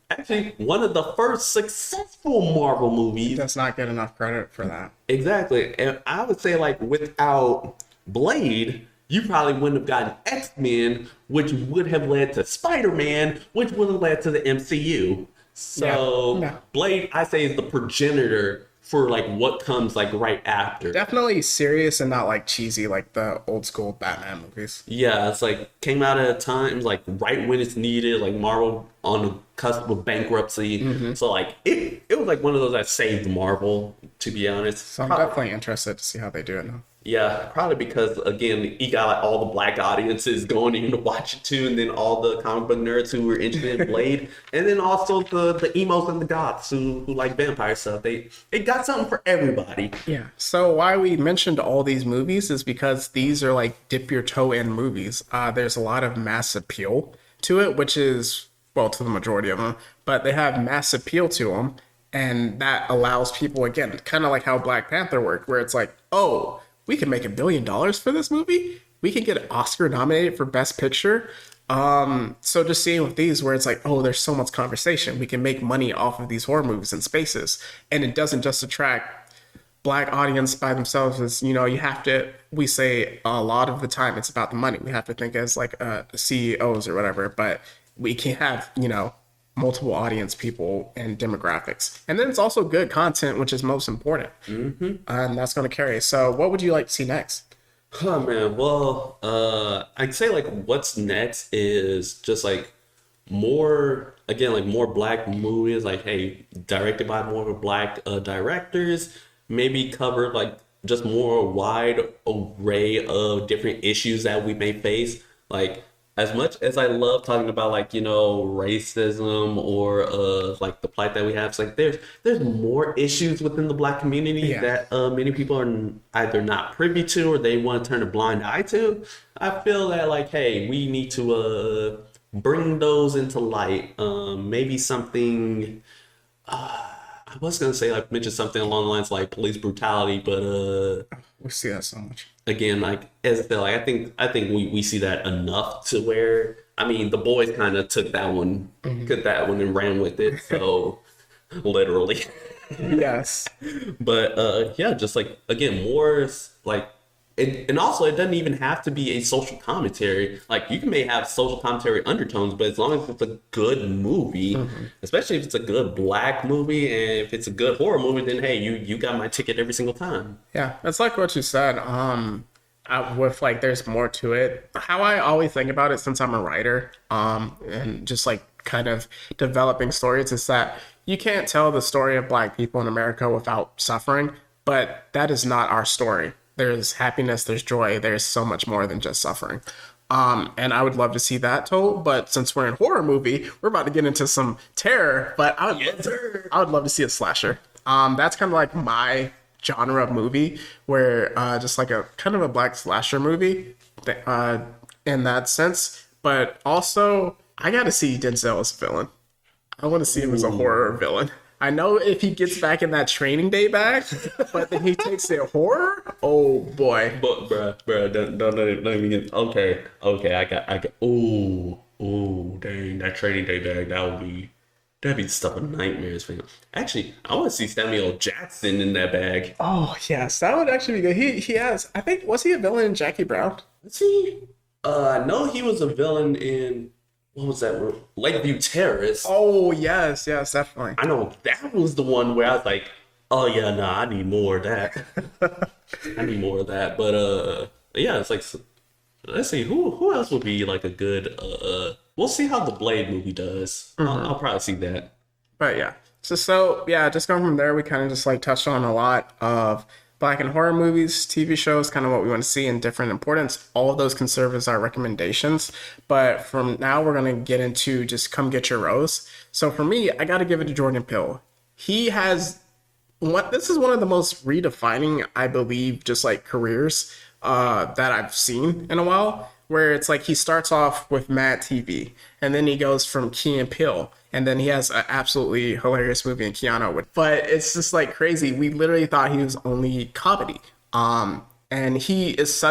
Actually, one of the first successful Marvel movies. Does not get enough credit for that. Exactly. And I would say like without Blade, you probably wouldn't have gotten X-Men, which would have led to Spider-Man, which would have led to the MCU. So Yeah. Blade, I say, is the progenitor for like what comes like right after. Definitely serious and not like cheesy like the old school Batman movies. Yeah, it's like came out at a time like right when it's needed, like Marvel on the cusp of bankruptcy. So like it was like one of those that saved Marvel, to be honest. So I'm definitely interested to see how they do it now. Yeah, probably because again, he got like all the Black audiences going in to watch it too, and then all the comic book nerds who were interested in Blade, and then also the emos and the goths who like vampire stuff. They got something for everybody. Yeah. So why we mentioned all these movies is because these are like dip your toe in movies. There's a lot of mass appeal to it, which is, well, to the majority of them, but they have mass appeal to them. And that allows people, again, kind of like how Black Panther worked, where it's like, oh, we can make $1 billion for this movie. We can get Oscar nominated for Best Picture. So just seeing with these where it's like, oh, there's so much conversation. We can make money off of these horror movies in spaces. And it doesn't just attract Black audience by themselves. As you know, you have to, we say a lot of the time it's about the money. We have to think as like CEOs or whatever, but we can have, you know, multiple audience people and demographics. And then it's also good content, which is most important. And that's going to carry. So what would you like to see next? Oh man, well, I'd say like what's next is just like more, again, like more Black movies, like hey, directed by more Black directors, maybe cover like just more wide array of different issues that we may face. Like as much as I love talking about like, you know, racism or like the plight that we have, it's like there's more issues within the Black community that many people are either not privy to or they want to turn a blind eye to. I feel that like, hey, we need to bring those into light. Maybe something I was gonna say like mention something along the lines like police brutality, but We see that so much. again, like as I said, like I think we see that enough to where I mean the boys kind of took that one and ran with it. So literally. Yes. But yeah, just like again, more like and also it doesn't even have to be a social commentary. Like you can may have social commentary undertones, but as long as it's a good movie, especially if it's a good Black movie and if it's a good horror movie, then hey, you got my ticket every single time. Yeah, it's like what you said. With like, there's more to it. How I always think about it, since I'm a writer, and just like kind of developing stories, is that you can't tell the story of Black people in America without suffering. But that is not our story. There's happiness, there's joy, there's so much more than just suffering. And I would love to see that told, but since we're in horror movie, we're about to get into some terror, but I would love to see a slasher. That's kind of like my genre of movie, where just like a kind of a Black slasher movie in that sense. But also, I gotta see Denzel as a villain. I want to see him as a horror villain. I know if he gets back in that Training Day bag, but then he takes it horror. Oh boy! But bruh, don't even get. Okay, I got. Ooh, dang, that Training Day bag, that'd be the stuff of nightmares for him. Actually, I want to see Samuel Jackson in that bag. Oh yes, that would actually be good. He has. I think, was he a villain in Jackie Brown? Let's see. I know he was a villain in. What was that? Lakeview Terrace. Oh yes, definitely. I know that was the one where I was like, oh yeah, nah, I need more of that. I need more of that. But yeah, it's like, let's see, who else would be like a good we'll see how the Blade movie does. I'll probably see that. But yeah. So yeah, just going from there, we kind of just like touched on a lot of Black and horror movies, TV shows, kind of what we want to see in different importance. All of those can serve as our recommendations. But from now, we're going to get into just come get your rose. So for me, I got to give it to Jordan Peele. He has this is one of the most redefining, I believe, just like careers that I've seen in a while, where it's like he starts off with Mad TV, and then he goes from Key and Peele, And then he has an absolutely hilarious movie in Keanu with, but it's just like crazy. We literally thought he was only comedy. And he's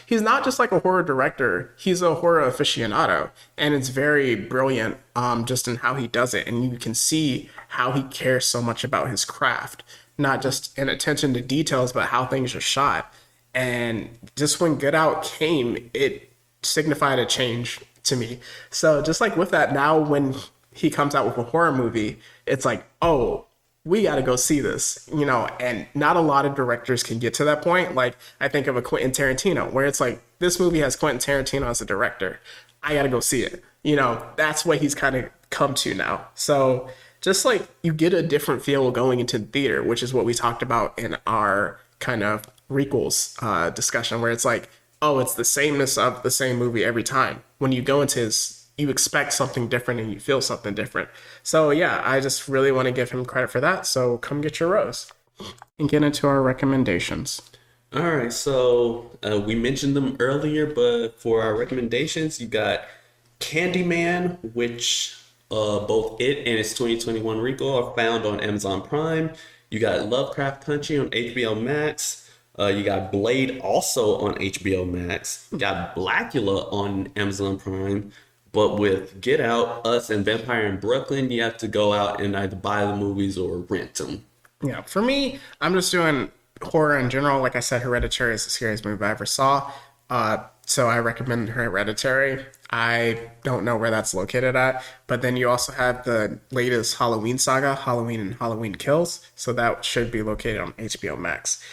not just like a horror director, he's a horror aficionado. And it's very brilliant just in how he does it. And you can see how he cares so much about his craft, not just in attention to details, but how things are shot. And just when Get Out came, it signified a change to me. So just like with that, now when he comes out with a horror movie, it's like, oh, we got to go see this, and not a lot of directors can get to that point. Like I think of a Quentin Tarantino where it's like, this movie has Quentin Tarantino as a director. I got to go see it. That's what he's kind of come to now. So just like you get a different feel going into the theater, which is what we talked about in our kind of requels discussion, where it's like, oh, it's the sameness of the same movie every time. When you go into you expect something different and you feel something different. So yeah, I just really want to give him credit for that. So come get your rose and get into our recommendations. All right, so we mentioned them earlier, but for our recommendations, you got Candyman, which both it and its 2021 recall are found on Amazon Prime. You got Lovecraft Country on HBO Max. You got Blade also on HBO Max. You got Blacula on Amazon Prime. But with Get Out, Us, and Vampire in Brooklyn, you have to go out and either buy the movies or rent them. Yeah, for me, I'm just doing horror in general. Like I said, Hereditary is the scariest movie I ever saw. So I recommend Hereditary. I don't know where that's located at. But then you also have the latest Halloween saga, Halloween and Halloween Kills. So that should be located on HBO Max.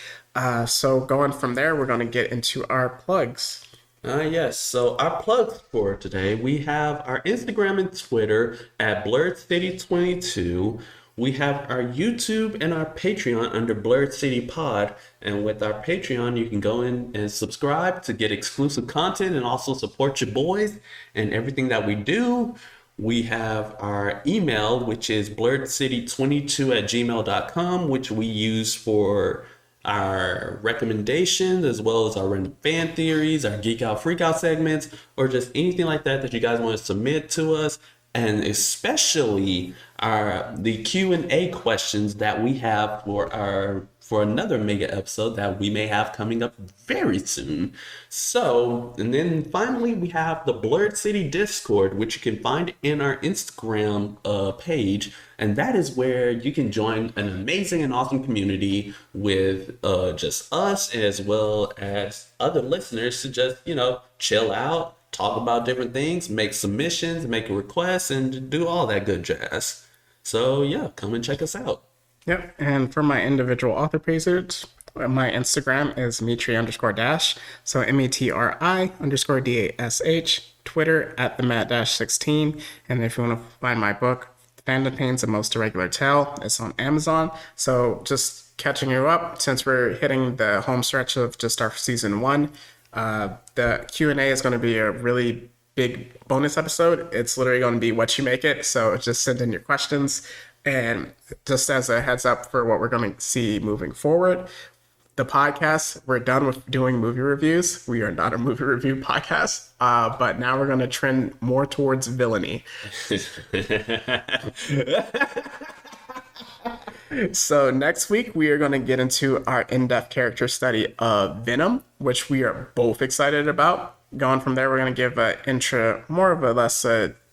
So going from there, we're going to get into our plugs. Yes, so our plugs for today, we have our Instagram and Twitter at Blurred City 22. We have our YouTube and our Patreon under Blurred City Pod. And with our Patreon, you can go in and subscribe to get exclusive content and also support your boys and everything that we do. We have our email, which is blurredcity22@gmail.com, which we use for our recommendations as well as our random fan theories, our geek out freak out segments, or just anything like that you guys want to submit to us, and especially the Q&A questions that we have for another mega episode that we may have coming up very soon. So, and then finally we have the Blurred City Discord, which you can find in our Instagram page, and that is where you can join an amazing and awesome community with just us as well as other listeners to just, chill out, talk about different things, make submissions, make requests, and do all that good jazz. So yeah, come and check us out. Yep, and for my individual author page, my Instagram is Mitri_Dash, so METRI_DASH, Twitter at @themat-16, and if you want to find my book, Phantom Pains: A Most Irregular Tale, it's on Amazon. So just catching you up, since we're hitting the home stretch of just our season 1, the Q&A is going to be a really big bonus episode. It's literally going to be what you make it, so just send in your questions. And just as a heads up for what we're going to see moving forward, the podcast, we're done with doing movie reviews. We are not a movie review podcast, but now we're going to trend more towards villainy. So next week, we are going to get into our in-depth character study of Venom, which we are both excited about. Going from there, we're going to give an intro, more of a less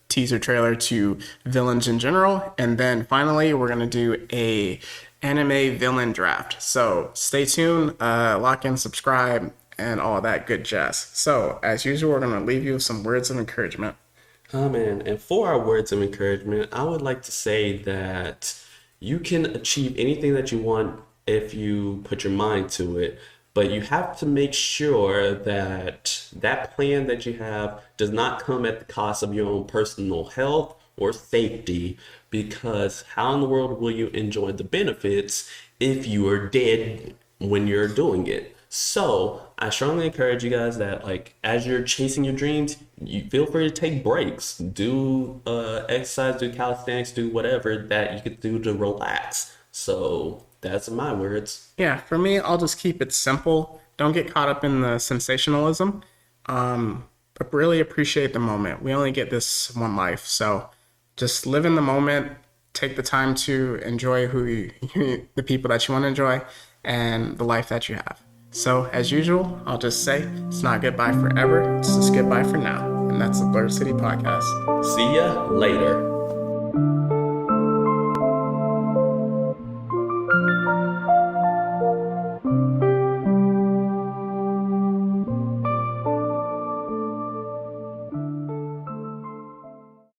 teaser trailer to villains in general. And then finally, we're going to do a anime villain draft. So stay tuned, lock in, subscribe, and all that good jazz. So as usual, we're going to leave you with some words of encouragement. Oh man, and for our words of encouragement, I would like to say that you can achieve anything that you want if you put your mind to it. But you have to make sure that that plan that you have does not come at the cost of your own personal health or safety, because how in the world will you enjoy the benefits if you are dead when you're doing it? So I strongly encourage you guys that, like, as you're chasing your dreams, you feel free to take breaks, do exercise, do calisthenics, do whatever that you could do to relax. So that's my words. Yeah, for me, I'll just keep it simple. Don't get caught up in the sensationalism, but really appreciate the moment. We only get this one life, so just live in the moment, take the time to enjoy the people that you want to enjoy, and the life that you have. So, as usual, I'll just say it's not goodbye forever, it's just goodbye for now. And that's the Blur City Podcast. See ya later.